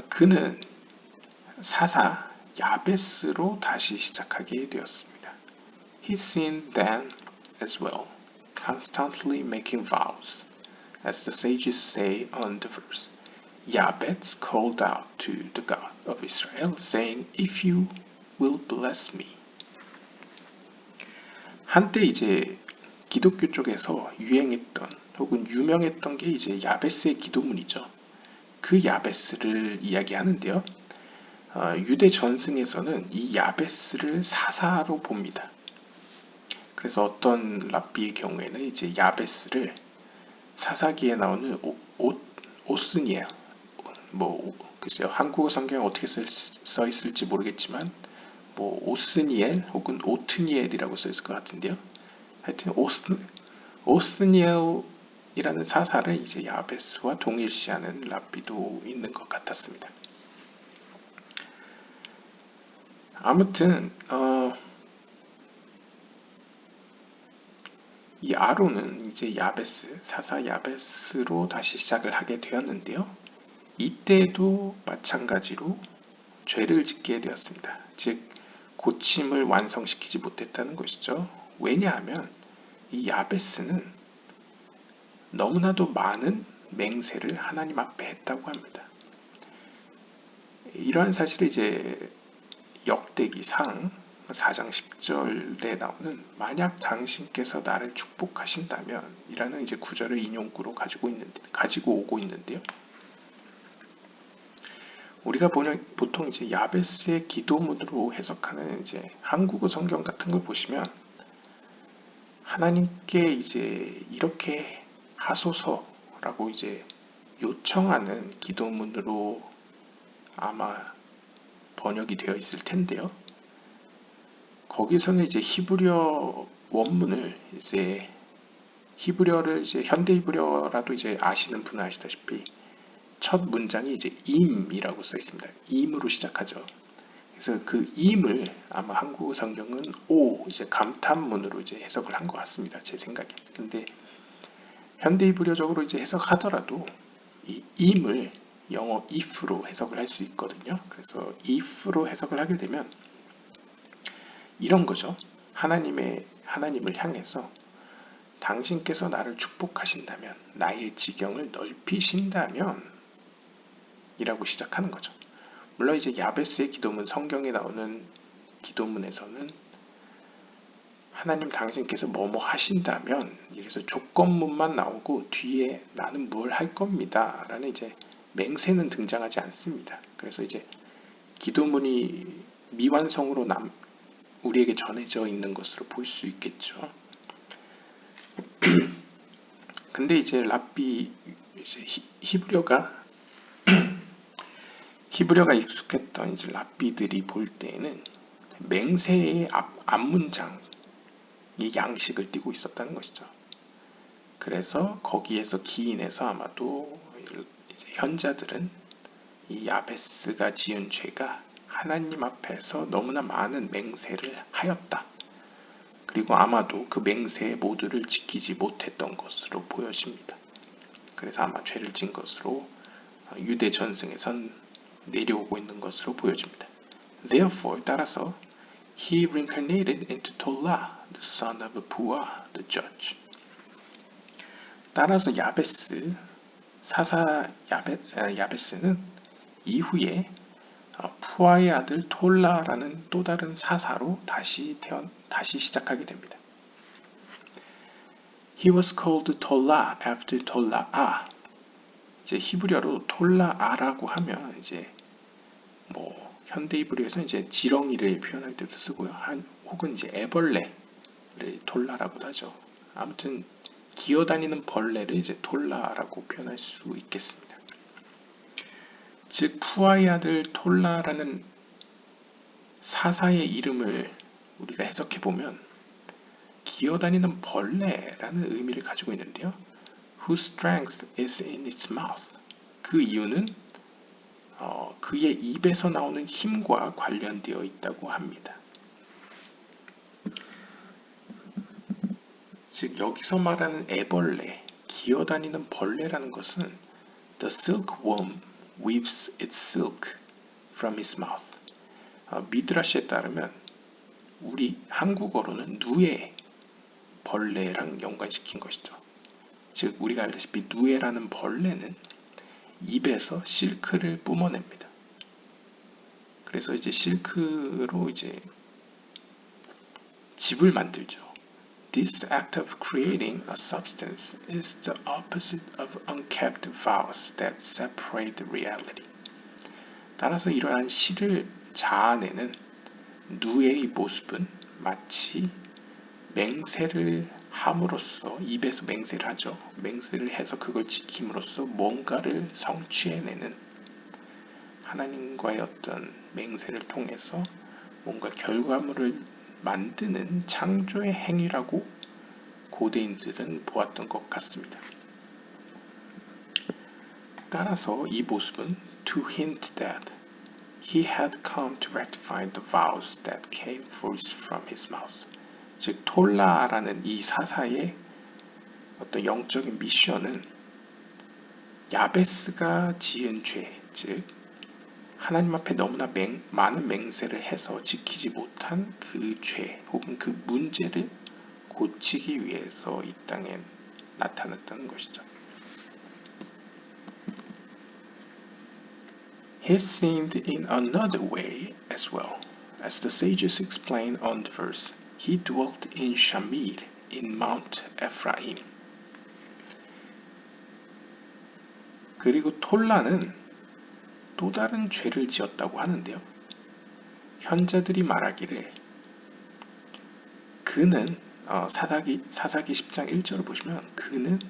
그는 사사 야베스로 다시 시작하게 되었습니다. He sinned then as well, constantly making vows, as the sages say on the verse. Yabetz called out to the God of Israel, saying, "If you will bless me." 한때 이제 기독교 쪽에서 유행했던 혹은 유명했던 게 이제 야베스의 기도문이죠. 그 야베스를 이야기하는데요. 유대 전승에서는 이 야베스를 사사로 봅니다. 그래서 어떤 랍비의 경우에는 이제 야베스를 사사기에 나오는 오스니엘, 글쎄요, 한국어 성경에 어떻게 써 있을지 모르겠지만 오스니엘 혹은 오트니엘이라고 써 있을 것 같은데요. 하여튼 오스니엘이라는 사사를 이제 야베스와 동일시하는 랍비도 있는 것 같았습니다. 아무튼 이 아론은 이제 야베스, 사사 야베스로 다시 시작을 하게 되었는데요. 이때도 마찬가지로 죄를 짓게 되었습니다. 즉 고침을 완성시키지 못했다는 것이죠. 왜냐하면 이 야베스는 너무나도 많은 맹세를 하나님 앞에 했다고 합니다. 이러한 사실을 이제 역대기상 4장 10절에 나오는 만약 당신께서 나를 축복하신다면 이라는 이제 구절을 인용구로 가지고 오고 있는데요. 우리가 보통 이제 야베스의 기도문으로 해석하는 이제 한국어 성경 같은 걸 보시면 하나님께 이제 이렇게 하소서라고 이제 요청하는 기도문으로 아마 번역이 되어 있을 텐데요. 거기서는 이제 히브리어 원문을 이제 히브리어를 이제 현대 히브리어라도 이제 아시는 분은 아시다시피 첫 문장이 이제 임이라고 써 있습니다. 임으로 시작하죠. 그래서 그 임을 아마 한국어 성경은 오 이제 감탄문으로 이제 해석을 한 것 같습니다. 제 생각에. 근데 현대 히브리어적으로 이제 해석하더라도 이 임을 영어 if로 해석을 할 수 있거든요. 그래서 if로 해석을 하게 되면 이런 거죠. 하나님을 향해서 당신께서 나를 축복하신다면, 나의 지경을 넓히신다면 이라고 시작하는 거죠. 물론 이제 야베스의 기도문, 성경에 나오는 기도문에서는 하나님 당신께서 뭐뭐 하신다면 이래서 조건문만 나오고 뒤에 나는 뭘 할 겁니다 라는 이제 맹세는 등장하지 않습니다. 그래서 이제 기도문이 미완성으로 우리에게 전해져 있는 것으로 볼 수 있겠죠. 근데 이제 이제 히브리어가 익숙했던 이제 랍비들이 볼 때에는 맹세의 앞문장이 양식을 띠고 있었다는 것이죠. 그래서 거기에서 기인해서 아마도 이제 현자들은 이 야베스가 지은 죄가 하나님 앞에서 너무나 많은 맹세를 하였다. 그리고 아마도 그 맹세의 모두를 지키지 못했던 것으로 보여집니다. 그래서 아마 죄를 진 것으로 유대 전승에선 내려오고 있는 것으로 보여집니다. Therefore, 따라서 he reincarnated into Tola, the son of Pua, the judge. 따라서 야베스는 이후에 푸아의 아들 톨라라는 또 다른 사사로 다시 시작하게 됩니다. He was called Tola after Tolaa. 이제 히브리어로 톨라아라고 하면 이제 현대 히브리어에서 이제 지렁이를 표현할 때도 쓰고요. 혹은 이제 애벌레를 톨라라고도 하죠. 아무튼 기어다니는 벌레를 이제 톨라라고 표현할 수 있겠습니다. 즉 푸아의 아들 톨라라는 사사의 이름을 우리가 해석해 보면 기어다니는 벌레라는 의미를 가지고 있는데요. Whose strength is in its mouth. 그 이유는 그의 입에서 나오는 힘과 관련되어 있다고 합니다. 즉 여기서 말하는 애벌레, 기어다니는 벌레라는 것은 The silkworm weaves its silk from his mouth. 미드라시에 따르면 우리 한국어로는 누에 벌레랑 연관시킨 것이죠. 즉 우리가 알다시피 누에라는 벌레는 입에서 실크를 뿜어냅니다. 그래서 이제 실크로 이제 집을 만들죠. This act of creating a substance is the opposite of unkept vows that separate reality. 따라서 이러한 실을 자아내는 누에의 모습은 마치 맹세를 함으로써 입에서 맹세를 하죠. 맹세를 해서 그걸 지킴으로써 뭔가를 성취해내는 하나님과의 어떤 맹세를 통해서 뭔가 결과물을 만드는 창조의 행위라고 고대인들은 보았던 것 같습니다. 따라서 이 모습은 to hint that he had come to rectify the vows that came forth from his mouth. 즉 톨라라는 이 사사의 어떤 영적인 미션은 야베스가 지은 죄, 즉 하나님 앞에 너무나 많은 맹세를 해서 지키지 못한 그 죄 혹은 그 문제를 고치기 위해서 이 땅에 나타났다는 것이죠. He sinned in another way as well. As the sages explain on the verse, he dwelt in Shamir in Mount Ephraim. 그리고 톨라는 또 다른 죄를 지었다고 하는데요. 현자들이 말하기를 그는 사사기 10장 1절을 보시면 그는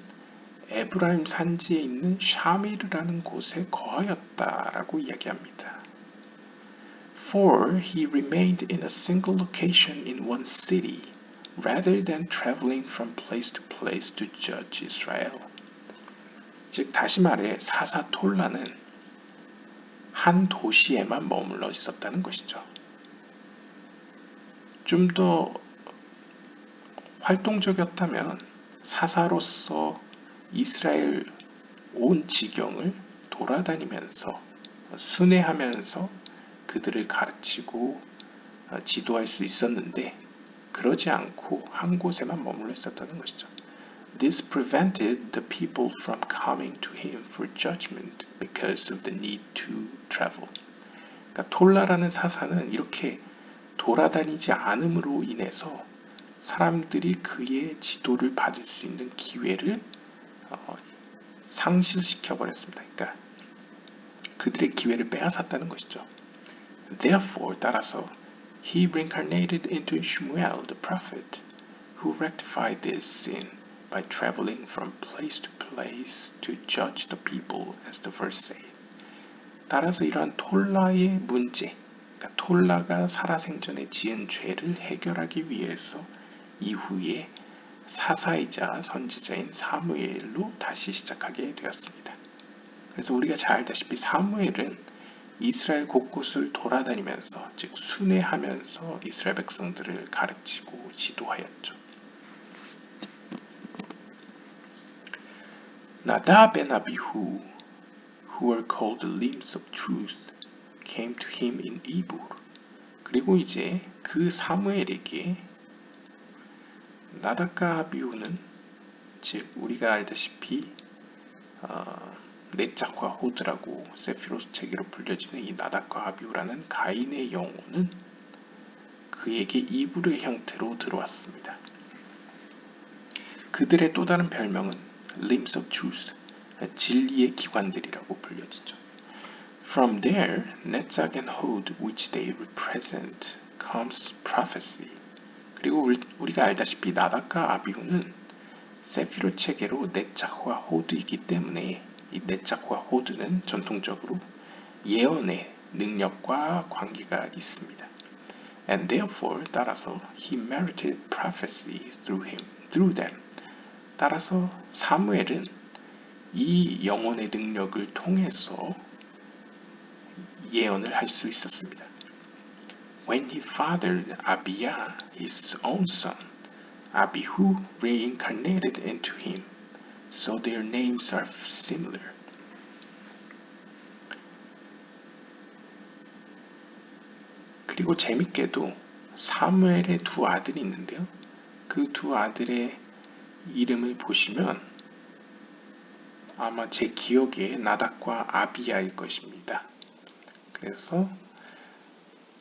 에브라임 산지에 있는 샤미르라는 곳에 거하였다라고 이야기합니다. For he remained in a single location in one city, rather than traveling from place to place to judge Israel. 즉 다시 말해 사사톨라는 한 도시에만 머물러 있었다는 것이죠. 좀 더 활동적이었다면 사사로서 이스라엘 온 지경을 돌아다니면서 순회하면서 그들을 가르치고 지도할 수 있었는데 그러지 않고 한 곳에만 머물러 있었다는 것이죠. This prevented the people from coming to him for judgment because of the need to travel. 그러니까 톨라라는 사사는 이렇게 돌아다니지 않음으로 인해서 사람들이 그의 지도를 받을 수 있는 기회를 상실시켜 버렸습니다. 그러니까 그들의 기회를 빼앗았다는 것이죠. Therefore, 따라서 he reincarnated into Shmuel the prophet, who rectified this sin by traveling from place to place to judge the people, as the verse says. 따라서 이러한 톨라의 문제, 그러니까 톨라가 살아생전에 지은 죄를 해결하기 위해서 이후에 사사이자 선지자인 사무엘로 다시 시작하게 되었습니다. 그래서 우리가 잘 알다시피 사무엘은 이스라엘 곳곳을 돌아다니면서 즉 순회하면서 이스라엘 백성들을 가르치고 지도하였죠. 나답 and 아비후, who were called the limbs of truth, came to him in 이불. 그리고 이제 그 사무엘에게 나답과 아비후는 즉 우리가 알다시피 넷작과 호드라고 세피로스 체계로 불려지는 이 나답과 아비후라는 가인의 영혼은 그에게 이불의 형태로 들어왔습니다. 그들의 또 다른 별명은 limbs of truth, 진리의 기관들이라고 불려지죠. From there, Netzach and Hod, which they represent, comes prophecy. 그리고 우리가 알다시피 나답과 아비후는 세피로 체계로 넷작과 호드이기 때문에 이 넷작과 호드는 전통적으로 예언의 능력과 관계가 있습니다. And therefore, 따라서 he merited prophecy through them. 따라서 사무엘은 이 영혼의 능력을 통해서 예언을 할 수 있었습니다. When he fathered Abijah, his own son, Abihu reincarnated into him, so their names are similar. 그리고 재밌게도 사무엘의 두 아들이 있는데요. 그 두 아들의 이름을 보시면 아마 제 기억에 나답과 아비야일 것입니다. 그래서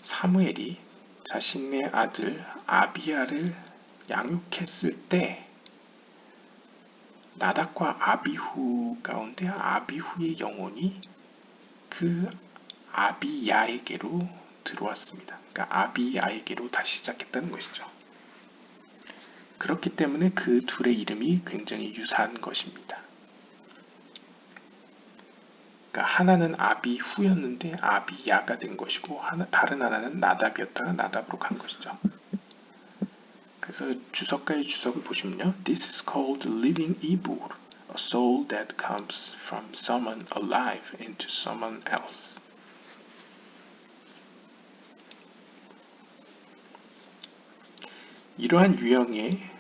사무엘이 자신의 아들 아비야를 양육했을 때 나답과 아비후 가운데 아비후의 영혼이 그 아비야에게로 들어왔습니다. 그러니까 아비야에게로 다시 시작했다는 것이죠. 그렇기 때문에 그 둘의 이름이 굉장히 유사한 것입니다. 그러니까 하나는 아비후였는데 아비야가 된 것이고 다른 하나는 나답이었다가 나답으로 간 것이죠. 그래서 주석가의 주석을 보시면요. This is called living ibur, a soul that comes from someone alive into someone else. 이러한 유형의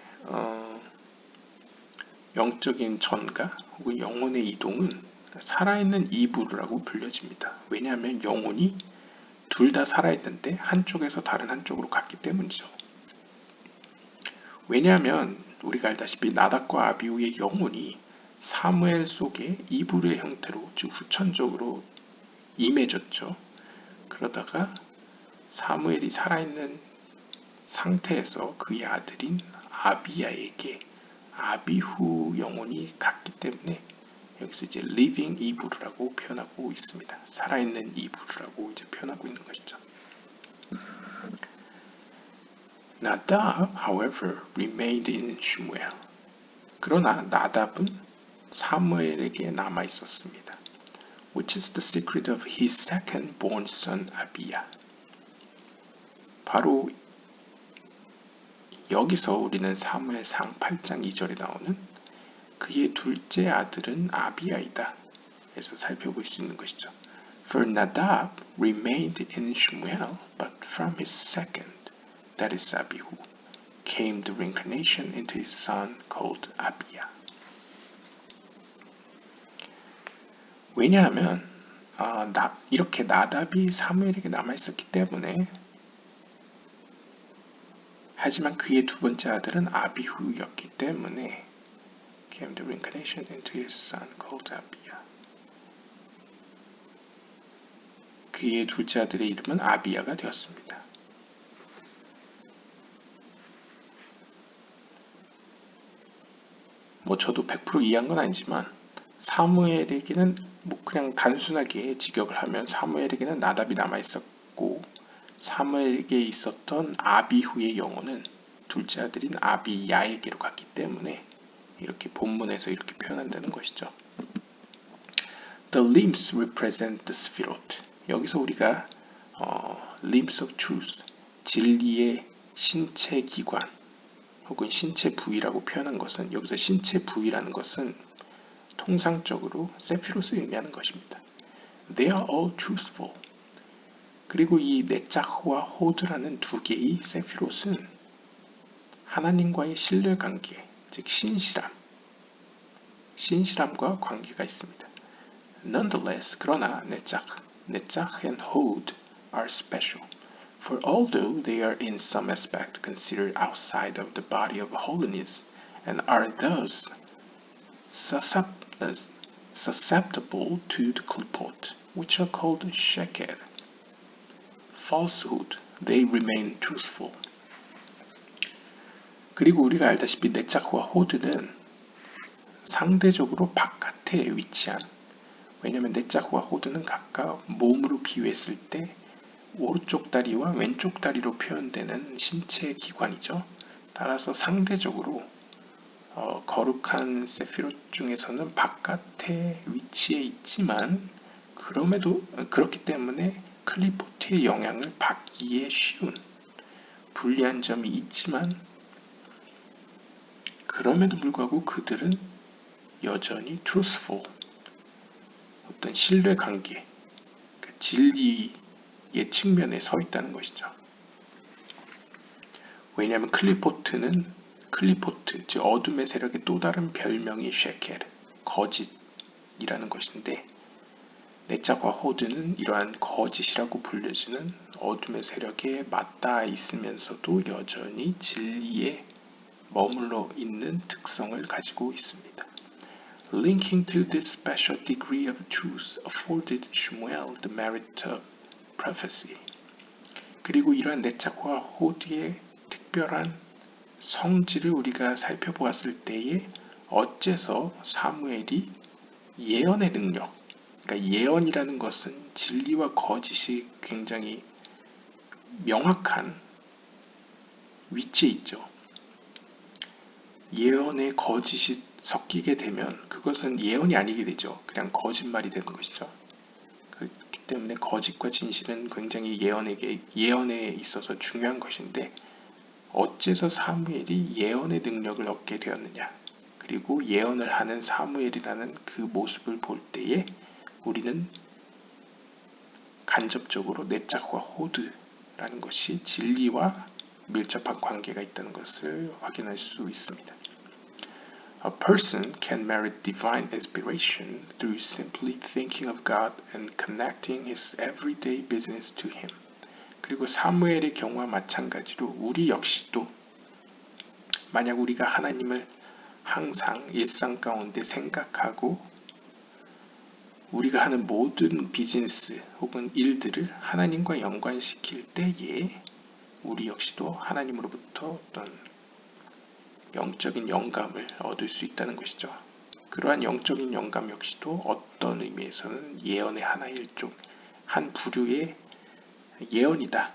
영적인 전가 혹은 영혼의 이동은 살아있는 이불이라고 불려집니다. 왜냐하면 영혼이 둘 다 살아있는데 한쪽에서 다른 한쪽으로 갔기 때문이죠. 왜냐하면 우리가 알다시피 나답과 아비후의 영혼이 사무엘 속에 이불의 형태로 즉 후천적으로 임해졌죠. 그러다가 사무엘이 살아있는 상태에서 그의 아들인 아비야에게 아비후 영혼이 갔기 때문에 여기서 이제 living 이브루라고 표현하고 있습니다. 살아있는 이브루라고 이제 표현하고 있는 것이죠. 나답, however, remained in Shmuel. 그러나 나답은 사무엘에게 남아 있었습니다. Which is the secret of his second born son 아비야. 바로 여기서 우리는 사무엘상 8장 2절에 나오는 그의 둘째 아들은 아비야이다 에서 살펴볼 수 있는 것이죠. For Nadab remained in Shmuel, but from his second, that is Abihu, came the reincarnation into his son called Abia. 왜냐하면 이렇게 나답이 사무엘에게 남아있었기 때문에 하지만 그의 두 번째 아들은 아비후였기 때문에 came the reincarnation into his son called Abia. 그의 둘째 아들의 이름은 아비야가 되었습니다. 저도 100% 이해한 건 아니지만 사무엘에게는 그냥 단순하게 직역을 하면 사무엘에게는 나답이 남아있었고 사무엘에게 있었던 아비후의 영혼은 둘째 아들인 아비야에게로 갔기 때문에 이렇게 본문에서 이렇게 표현한다는 것이죠. The limbs represent the Sphirot. 여기서 우리가 limbs of truth, 진리의 신체 기관 혹은 신체 부위라고 표현한 것은 여기서 신체 부위라는 것은 통상적으로 세피롯을 의미하는 것입니다. They are all truthful. 그리고 이 네차흐와 호드라는 두 개의 세피롯은 하나님과의 신뢰관계, 즉 신실함과 관계가 있습니다. Nonetheless, 그러나 네차흐 and Hod are special. For although they are in some aspect considered outside of the body of holiness and are thus susceptible to the klipot, which are called sheker, falsehood, they remain truthful. 그리고 우리가 알다시피 네차흐와 호드는 상대적으로 바깥에 위치한, 왜냐하면 네차흐와 호드는 각각 몸으로 비유했을 때 오른쪽 다리와 왼쪽 다리로 표현되는 신체 기관이죠. 따라서 상대적으로 거룩한 세피롯 중에서는 바깥에 위치해 있지만 그렇기 때문에 클리포트의 영향을 받기에 쉬운 불리한 점이 있지만 그럼에도 불구하고 그들은 여전히 truthful, 어떤 신뢰관계, 진리의 측면에 서 있다는 것이죠. 왜냐하면 클리포트, 즉 어둠의 세력의 또 다른 별명이 쉐켈, 거짓이라는 것인데 네차흐와 호드는 이러한 거짓이라고 불려지는 어둠의 세력에 맞닿아 있으면서도 여전히 진리에 머물러 있는 특성을 가지고 있습니다. Linking to this special degree of truth afforded Shmuel the merit of prophecy. 그리고 이러한 네차흐와 호드의 특별한 성질을 우리가 살펴보았을 때에 어째서 사무엘이 예언의 능력, 그러니까 예언이라는 것은 진리와 거짓이 굉장히 명확한 위치에 있죠. 예언에 거짓이 섞이게 되면 그것은 예언이 아니게 되죠. 그냥 거짓말이 되는 것이죠. 그렇기 때문에 거짓과 진실은 굉장히 예언에 있어서 중요한 것인데 어째서 사무엘이 예언의 능력을 얻게 되었느냐. 그리고 예언을 하는 사무엘이라는 그 모습을 볼 때에 우리는 간접적으로 네차흐와 호드라는 것이 진리와 밀접한 관계가 있다는 것을 확인할 수 있습니다. A person can merit divine inspiration through simply thinking of God and connecting his everyday business to Him. 그리고 사무엘의 경우와 마찬가지로 우리 역시도 만약 우리가 하나님을 항상 일상 가운데 생각하고 우리가 하는 모든 비즈니스 혹은 일들을 하나님과 연관시킬 때에 우리 역시도 하나님으로부터 어떤 영적인 영감을 얻을 수 있다는 것이죠. 그러한 영적인 영감 역시도 어떤 의미에서는 예언의 하나의 일종, 한 부류의 예언이다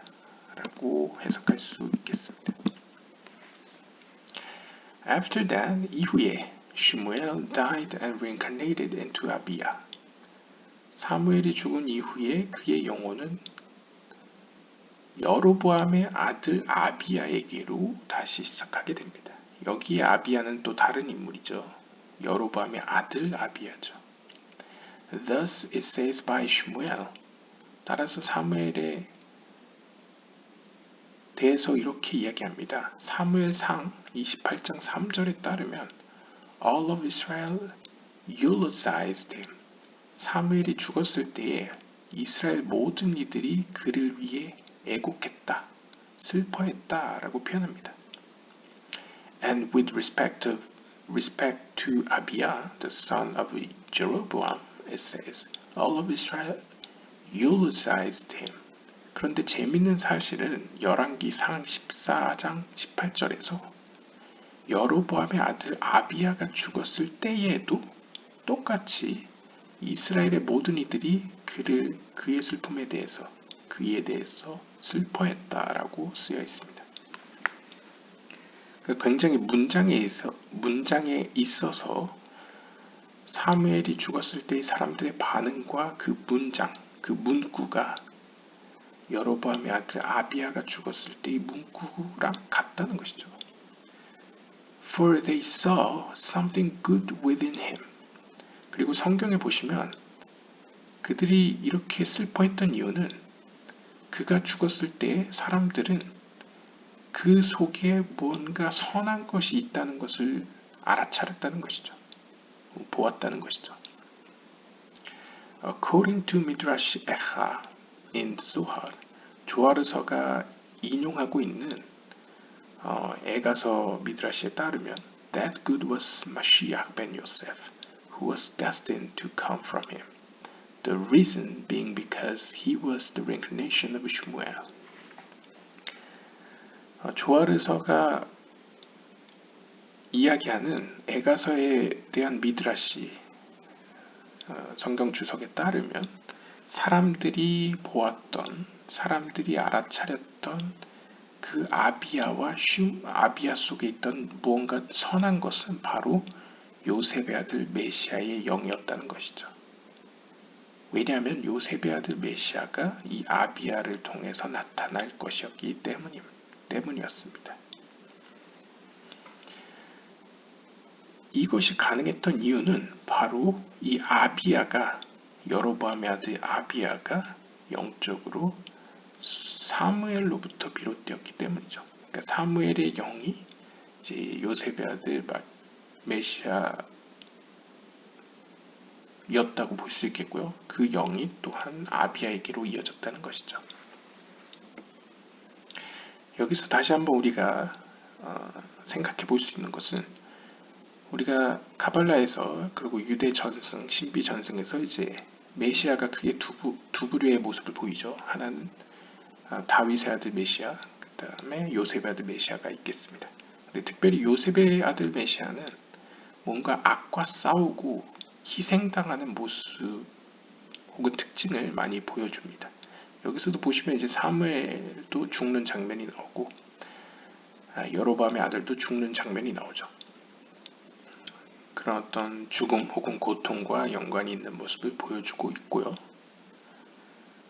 라고 해석할 수 있겠습니다. After that, 이후에 Shmuel died and reincarnated into Abia. 사무엘이 죽은 이후에 그의 영혼은 여로보암의 아들 아비야에게로 다시 시작하게 됩니다. 여기에 아비야는 또 다른 인물이죠. 여로보암의 아들 아비야죠. Thus it says by Shmuel. 따라서 사무엘에 대해서 이렇게 이야기합니다. 사무엘상 28장 3절에 따르면 All of Israel eulogized him. 사무엘이 죽었을 때에 이스라엘 모든 이들이 그를 위해 애곡했다, 슬퍼했다 라고 표현합니다. And with respect to Abia, the son of Jeroboam, it says, all of Israel eulogized him. 그런데 재밌는 사실은 열왕기 상 14장 18절에서 여로보암의 아들 아비야가 죽었을 때에도 똑같이 이스라엘의 모든 이들이 그의 슬픔에 대해서 그에 대해서 슬퍼했다라고 쓰여 있습니다. 굉장히 문장에 있어서 사무엘이 죽었을 때의 사람들의 반응과 그 문장, 그 문구가 여로보암의 아들 아비야가 죽었을 때의 문구랑 같다는 것이죠. For they saw something good within him. 그리고 성경에 보시면 그들이 이렇게 슬퍼했던 이유는 그가 죽었을 때 사람들은 그 속에 뭔가 선한 것이 있다는 것을 알아차렸다는 것이죠. 보았다는 것이죠. According to Midrash Echa in the Zohar, 조하르서가 인용하고 있는 에가서 미드라시에 따르면 That good was Mashiach ben Yosef, who was destined to come from him. The reason being because he was the reincarnation of Shmuel. 조하르서가 이야기하는 에가서에 대한 미드라시 성경 주석에 따르면 사람들이 보았던, 사람들이 알아차렸던 그 아비야 속에 있던 무언가 선한 것은 바로 요셉의 아들 메시아의 영이었다는 것이죠. 왜냐하면 요셉의 아들 메시아가 이 아비야를 통해서 나타날 것이었기 때문이었습니다. 이것이 가능했던 이유는 바로 이 아비야가, 여로보암의 아들 아비야가 영적으로 사무엘로부터 비롯되었기 때문이죠. 그러니까 사무엘의 영이 이제 요셉의 아들 메시아였다고 볼 수 있겠고요. 그 영이 또한 아비야에게로 이어졌다는 것이죠. 여기서 다시 한번 우리가 생각해 볼 수 있는 것은 우리가 가발라에서 그리고 유대 전승, 신비 전승에서 이제 메시아가 크게 두 부류의 모습을 보이죠. 하나는 다윗의 아들 메시아, 그 다음에 요셉의 아들 메시아가 있겠습니다. 근데 특별히 요셉의 아들 메시아는 뭔가 악과 싸우고 희생당하는 모습 혹은 특징을 많이 보여줍니다. 여기서도 보시면 이제 사무엘도 죽는 장면이 나오고 여로보암의 아들도 죽는 장면이 나오죠. 그런 어떤 죽음 혹은 고통과 연관이 있는 모습을 보여주고 있고요.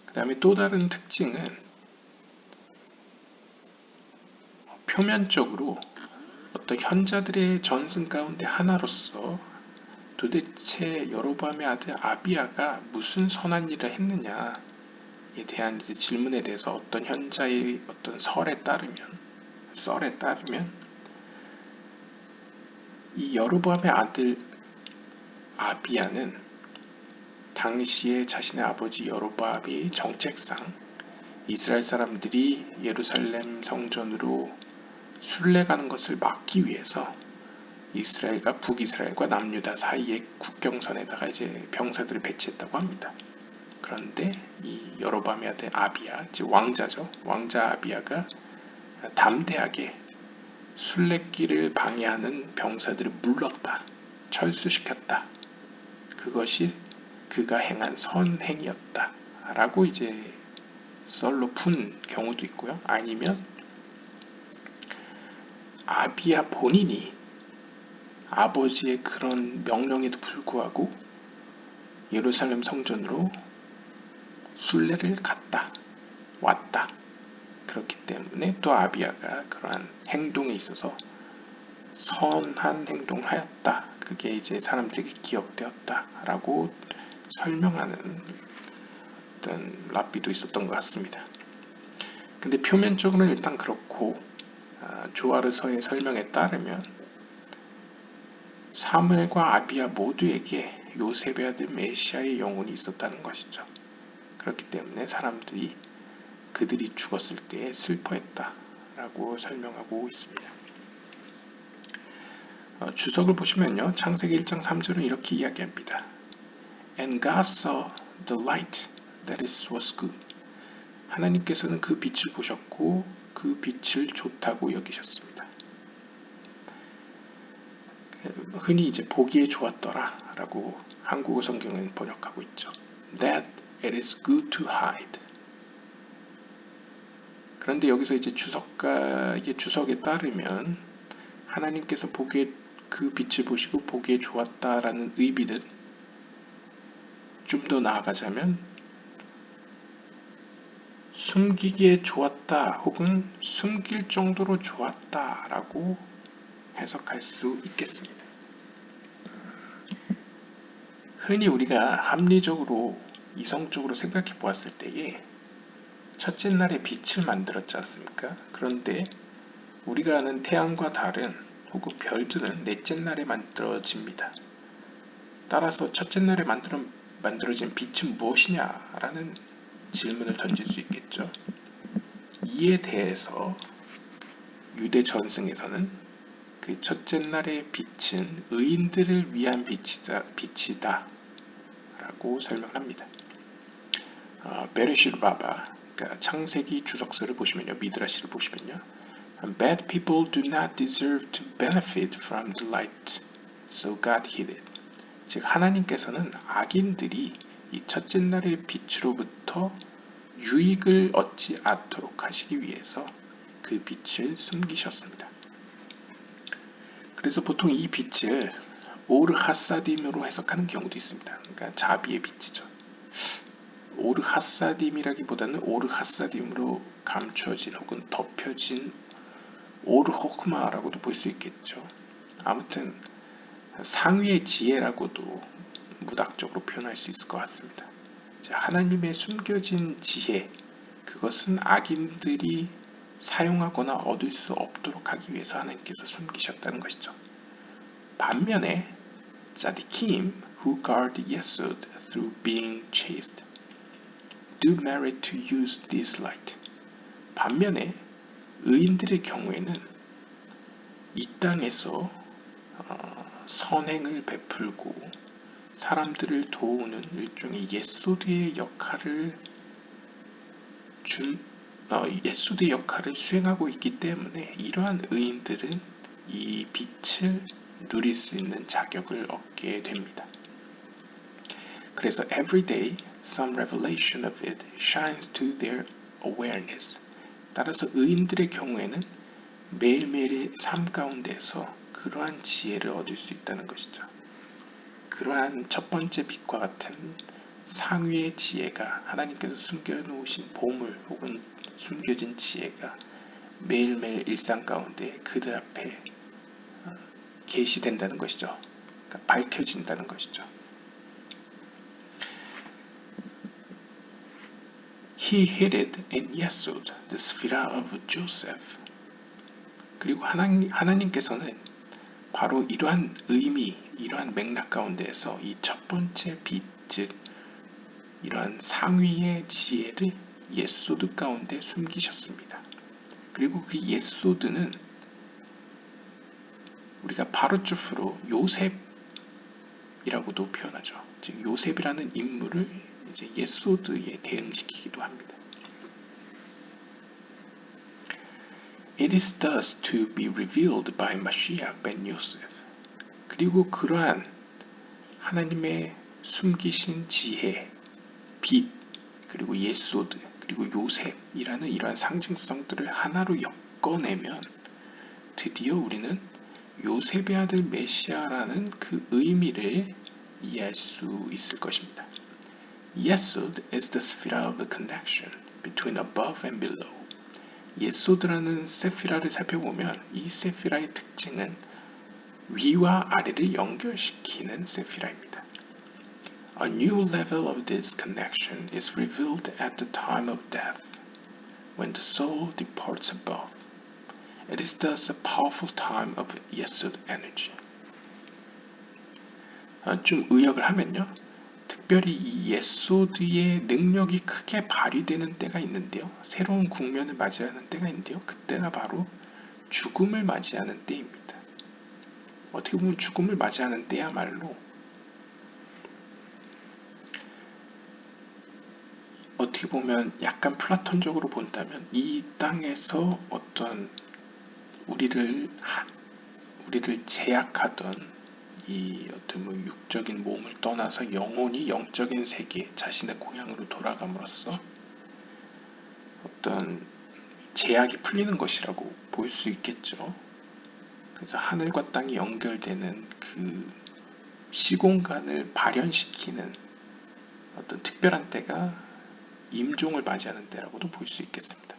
그 다음에 또 다른 특징은 표면적으로 어떤 현자들의 전승 가운데 하나로서 도대체 여로보암의 아들 아비야가 무슨 선한 일을 했느냐에 대한 이제 질문에 대해서 어떤 현자의 어떤 썰에 따르면 이 여로보암의 아들 아비야는 당시에 자신의 아버지 여로보암의 정책상 이스라엘 사람들이 예루살렘 성전으로 순례가는 것을 막기 위해서 이스라엘과 북이스라엘과 남유다 사이의 국경선에다가 이제 병사들을 배치했다고 합니다. 그런데 이 여로보암의 아들 아비야, 즉 왕자죠. 왕자 아비야가 담대하게 순례길을 방해하는 병사들을 물렀다, 철수시켰다. 그것이 그가 행한 선행이었다 라고 이제 썰로 푼 경우도 있고요. 아니면 아비야 본인이 아버지의 그런 명령에도 불구하고 예루살렘 성전으로 순례를 갔다 왔다. 그렇기 때문에 또 아비야가 그러한 행동에 있어서 선한 행동을 하였다. 그게 이제 사람들에게 기억되었다라고 설명하는 어떤 랍비도 있었던 것 같습니다. 근데 표면적으로는 일단 그렇고 조아르서의 설명에 따르면 사무엘과 아비야 모두에게 요셉의 아들 메시아의 영혼이 있었다는 것이죠. 그렇기 때문에 사람들이 그들이 죽었을 때 슬퍼했다라고 설명하고 있습니다. 주석을 보시면요. 창세기 1장 3절은 이렇게 이야기합니다. And God saw the light that it was good. 하나님께서는 그 빛을 보셨고 그 빛을 좋다고 여기셨습니다. 흔히 이제 보기에 좋았더라 라고 한국어 성경은 번역하고 있죠. That it is good to hide. 그런데 여기서 이제 주석가의 주석에 따르면 하나님께서 보기에 그 빛을 보시고 보기에 좋았다라는 의미는 좀 더 나아가자면 숨기기에 좋았다 혹은 숨길 정도로 좋았다라고 해석할 수 있겠습니다. 흔히 우리가 합리적으로 이성적으로 생각해 보았을 때에 첫째 날에 빛을 만들었지 않습니까? 그런데 우리가 아는 태양과 달은 혹은 별들은 넷째 날에 만들어집니다. 따라서 첫째 날에 만들어진 빛은 무엇이냐라는 질문을 던질 수 있겠죠. 이에 대해서 유대 전승에서는 그 첫째 날의 빛은 의인들을 위한 빛이다 라고 설명합니다. 베레쉿 라바, 그러니까 창세기 주석서를 보시면요, 미드라시를 보시면요, Bad people do not deserve to benefit from the light, so God hid it. 즉 하나님께서는 악인들이 이 첫째 날의 빛으로부터 유익을 얻지 않도록 하시기 위해서 그 빛을 숨기셨습니다. 그래서 보통 이 빛을 오르 하사딤으로 해석하는 경우도 있습니다. 그러니까 자비의 빛이죠. 오르 하사딤이라기보다는 오르 하사딤으로 감춰진 혹은 덮여진 오르 호크마라고도 볼 수 있겠죠. 아무튼 상위의 지혜라고도 무닥적으로 표현할 수 있을 것 같습니다. 하나님의 숨겨진 지혜, 그것은 악인들이 사용하거나 얻을 수 없도록 하기 위해서 하나님께서 숨기셨다는 것이죠. 반면에 tzaddikim who guard yesod through being chaste do merit to use this light. 반면에 의인들의 경우에는 이 땅에서 선행을 베풀고 사람들을 도우는 일종의 예소드의 역할을 수행하고 있기 때문에 이러한 의인들은 이 빛을 누릴 수 있는 자격을 얻게 됩니다. 그래서 every day some revelation of it shines to their awareness. 따라서 의인들의 경우에는 매일매일의 삶 가운데서 그러한 지혜를 얻을 수 있다는 것이죠. 그러한 첫 번째 빛과 같은 상위의 지혜가 하나님께서 숨겨놓으신 보물 혹은 숨겨진 지혜가 매일매일 일상 가운데 그들 앞에 계시된다는 것이죠. 그러니까 밝혀진다는 것이죠. He hid it in Yesod, the Sphira of Joseph. 그리고 하나님께서는 바로 이러한 의미, 이러한 맥락 가운데에서 이 첫 번째 빛, 즉 이러한 상위의 지혜를 예소드 가운데 숨기셨습니다. 그리고 그 예소드는 우리가 바르주프로 요셉이라고도 표현하죠. 즉 요셉이라는 인물을 이제 예소드에 대응시키기도 합니다. It is thus to be revealed by Mashiach ben Yosef. 그리고 그러한 하나님의 숨기신 지혜, 빛, 그리고 예소드, 그리고 요셉이라는 이러한 상징성들을 하나로 엮어내면 드디어 우리는 요셉의 아들 메시아라는 그 의미를 이해할 수 있을 것입니다. Yesod is the sephirah of the connection between above and below. 예소드라는 세피라를 살펴보면 이 세피라의 특징은 위와 아래를 연결시키는 세피라입니다. A new level of this connection is revealed at the time of death, when the soul departs above. It is thus a powerful time of Yesod energy. 좀 의역을 하면요. 특별히 이 예소드의 능력이 크게 발휘되는 때가 있는데요. 새로운 국면을 맞이하는 때가 있는데요. 그때가 바로 죽음을 맞이하는 때입니다. 어떻게 보면 죽음을 맞이하는 때야말로 어떻게 보면 약간 플라톤적으로 본다면 이 땅에서 어떤 우리를 제약하던 이 어떤 뭐 육적인 몸을 떠나서 영혼이 영적인 세계, 자신의 고향으로 돌아감으로써 어떤 제약이 풀리는 것이라고 볼 수 있겠죠. 그래서 하늘과 땅이 연결되는 그 시공간을 발현시키는 어떤 특별한 때가 임종을 맞이하는 때라고도 볼 수 있겠습니다.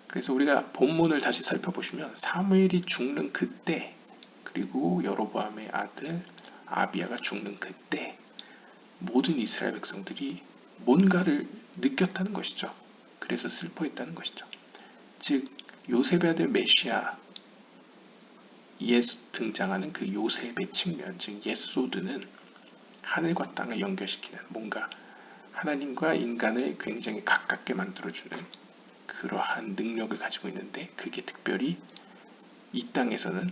그래서 우리가 본문을 다시 살펴보시면 사무엘이 죽는 그때, 그리고 여로보암의 아들 아비야가 죽는 그때 모든 이스라엘 백성들이 뭔가를 느꼈다는 것이죠. 그래서 슬퍼했다는 것이죠. 즉 요셉의 아들 메시아에 등장하는 그 요셉의 측면, 즉 예소드는 하늘과 땅을 연결시키는 뭔가 하나님과 인간을 굉장히 가깝게 만들어주는 그러한 능력을 가지고 있는데, 그게 특별히 이 땅에서는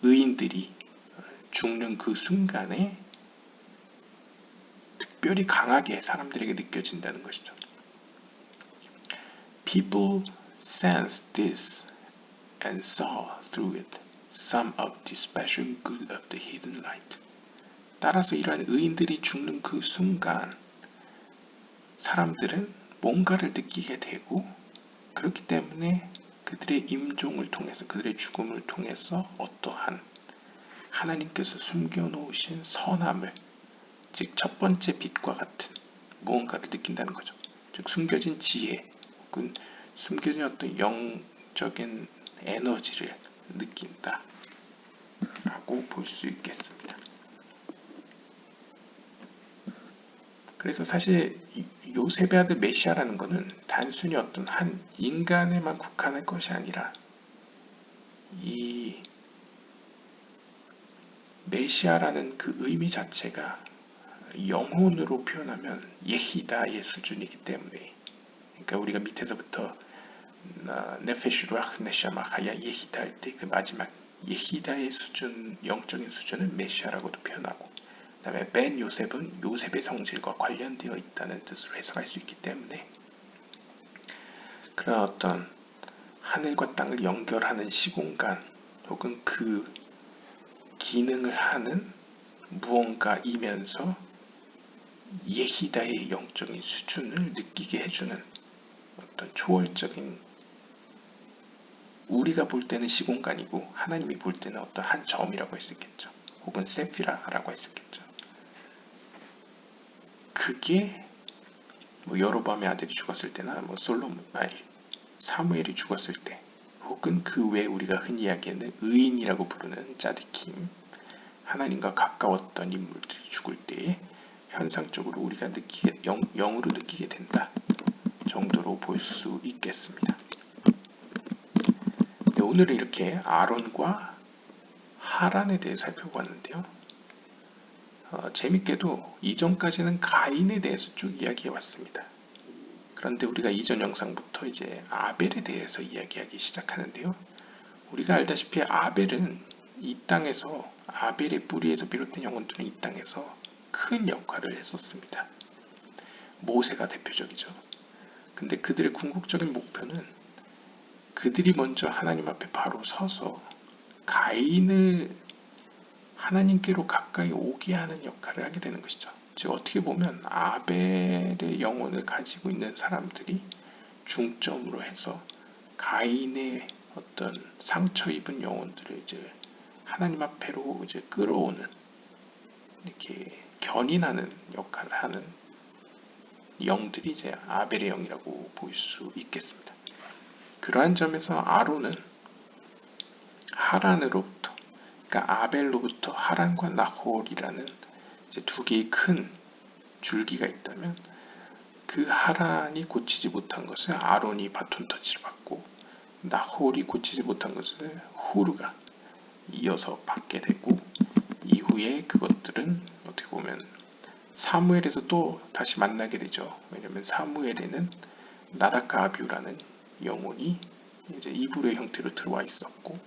의인들이 죽는 그 순간에 특별히 강하게 사람들에게 느껴진다는 것이죠. People sensed this and saw through it some of the special good of the hidden light. 따라서 이러한 의인들이 죽는 그 순간 사람들은 뭔가를 느끼게 되고, 그렇기 때문에 그들의 임종을 통해서, 그들의 죽음을 통해서 어떠한 하나님께서 숨겨놓으신 선함을, 즉 첫 번째 빛과 같은 무언가를 느낀다는 거죠. 즉 숨겨진 지혜 혹은 숨겨진 어떤 영적인 에너지를 느낀다 라고 볼 수 있겠습니다. 그래서 사실 요셉의 아들 메시아라는 것은 단순히 어떤 한 인간에만 국한할 것이 아니라 이 메시아라는 그 의미 자체가 영혼으로 표현하면 예히다의 수준이기 때문에, 그러니까 우리가 밑에서부터 네페슈르ach 네샤마하야 예히다 할 때 그 마지막 예히다의 수준, 영적인 수준은 메시아라고도 표현하고, 그 다음에 벤 요셉은 요셉의 성질과 관련되어 있다는 뜻으로 해석할 수 있기 때문에 그런 어떤 하늘과 땅을 연결하는 시공간 혹은 그 기능을 하는 무언가이면서 예히다의 영적인 수준을 느끼게 해주는 어떤 초월적인, 우리가 볼 때는 시공간이고 하나님이 볼 때는 어떤 한 점이라고 할 수 있겠죠. 혹은 세피라라고 할 수 있겠죠. 그게 뭐 여로보암의 아들이 죽었을 때나 뭐 사무엘이 죽었을 때, 혹은 그 외에 우리가 흔히 이야기하는 의인이라고 부르는 짜디킴, 하나님과 가까웠던 인물들이 죽을 때에 현상적으로 우리가 영으로 느끼게 된다 정도로 볼 수 있겠습니다. 네, 오늘은 이렇게 아론과 하란에 대해 살펴봤는데요. 재밌게도 이전까지는 가인에 대해서 쭉 이야기해 왔습니다. 그런데 우리가 이전 영상부터 이제 아벨에 대해서 이야기하기 시작하는데요. 우리가 알다시피 아벨은 이 땅에서, 아벨의 뿌리에서 비롯된 영혼들은 이 땅에서 큰 역할을 했었습니다. 모세가 대표적이죠. 근데 그들의 궁극적인 목표는 그들이 먼저 하나님 앞에 바로 서서 가인을 하나님께로 가까이 오게 하는 역할을 하게 되는 것이죠. 즉 어떻게 보면 아벨의 영혼을 가지고 있는 사람들이 중점으로 해서 가인의 어떤 상처 입은 영혼들을 이제 하나님 앞에로 이제 끌어오는, 이렇게 견인하는 역할을 하는 영들이 이제 아벨의 영이라고 볼 수 있겠습니다. 그러한 점에서 아론은 하란으로부터, 그러니까 아벨로부터 하란과 나홀이라는 이제 두 개의 큰 줄기가 있다면, 그 하란이 고치지 못한 것을 아론이 바톤 터치를 받고, 나홀이 고치지 못한 것을 후르가 이어서 받게 되고, 이후에 그것들은 어떻게 보면 사무엘에서 또 다시 만나게 되죠. 왜냐하면 사무엘에는 나답과 아비후라는 영혼이 이제 이브리의 형태로 들어와 있었고,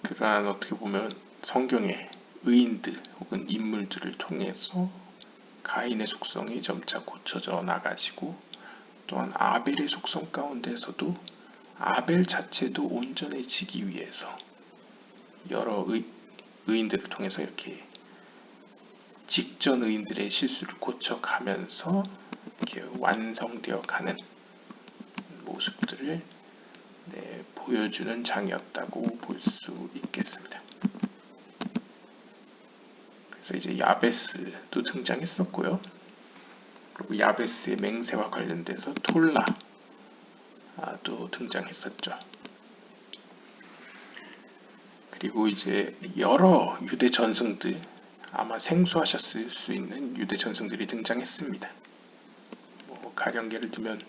그러한 어떻게 보면 성경의 의인들 혹은 인물들을 통해서 가인의 속성이 점차 고쳐져 나가지고, 또한 아벨의 속성 가운데서도 아벨 자체도 온전해지기 위해서 여러 의인들을 통해서 이렇게 직전 의인들의 실수를 고쳐가면서 이렇게 완성되어 가는 모습들을 보여주는 장이었다고 볼 수 있겠습니다. 그래서 이제 야베스도 등장했었고요. 그리고 야베스의 맹세와 관련돼서 톨라도 등장했었죠. 그리고 이제 여러 유대 전승들, 아마 생소하셨을 수 있는 유대 전승들이 등장했습니다. 가령 예를 들면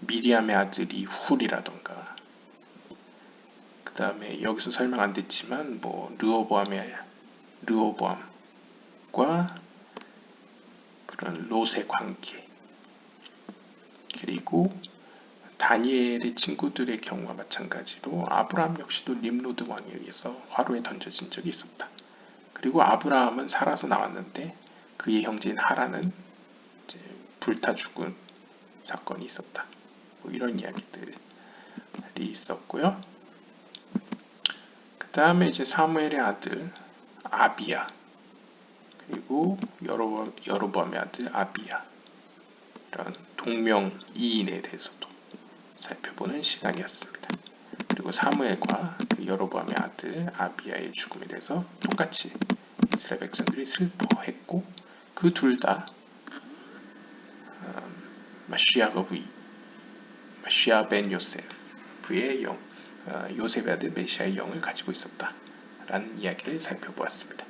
미리암의 아들이 훌이라던가, 그 다음에 여기서 설명 안 됐지만 르호보암과 그런 롯의 관계, 그리고 다니엘의 친구들의 경우와 마찬가지로 아브라함 역시도 림로드 왕에 의해서 화로에 던져진 적이 있었다. 그리고 아브라함은 살아서 나왔는데 그의 형제인 하란은 이제 불타 죽은 사건이 있었다. 이런 이야기들이 있었고요. 그 다음에 이제 사무엘의 아들 아비야, 그리고 여로보암의 아들 아비야, 이런 동명이인에 대해서도 살펴보는 시간이었습니다. 그리고 사무엘과 여로보암의 아들 아비야의 죽음에 대해서 똑같이 이스라엘 백성들이 슬퍼했고, 그 둘 다 마시아 벤 요셉의 영, 요셉의 아들 메시아의 영을 가지고 있었다라는 이야기를 살펴보았습니다.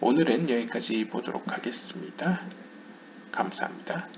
오늘은 여기까지 보도록 하겠습니다. 감사합니다.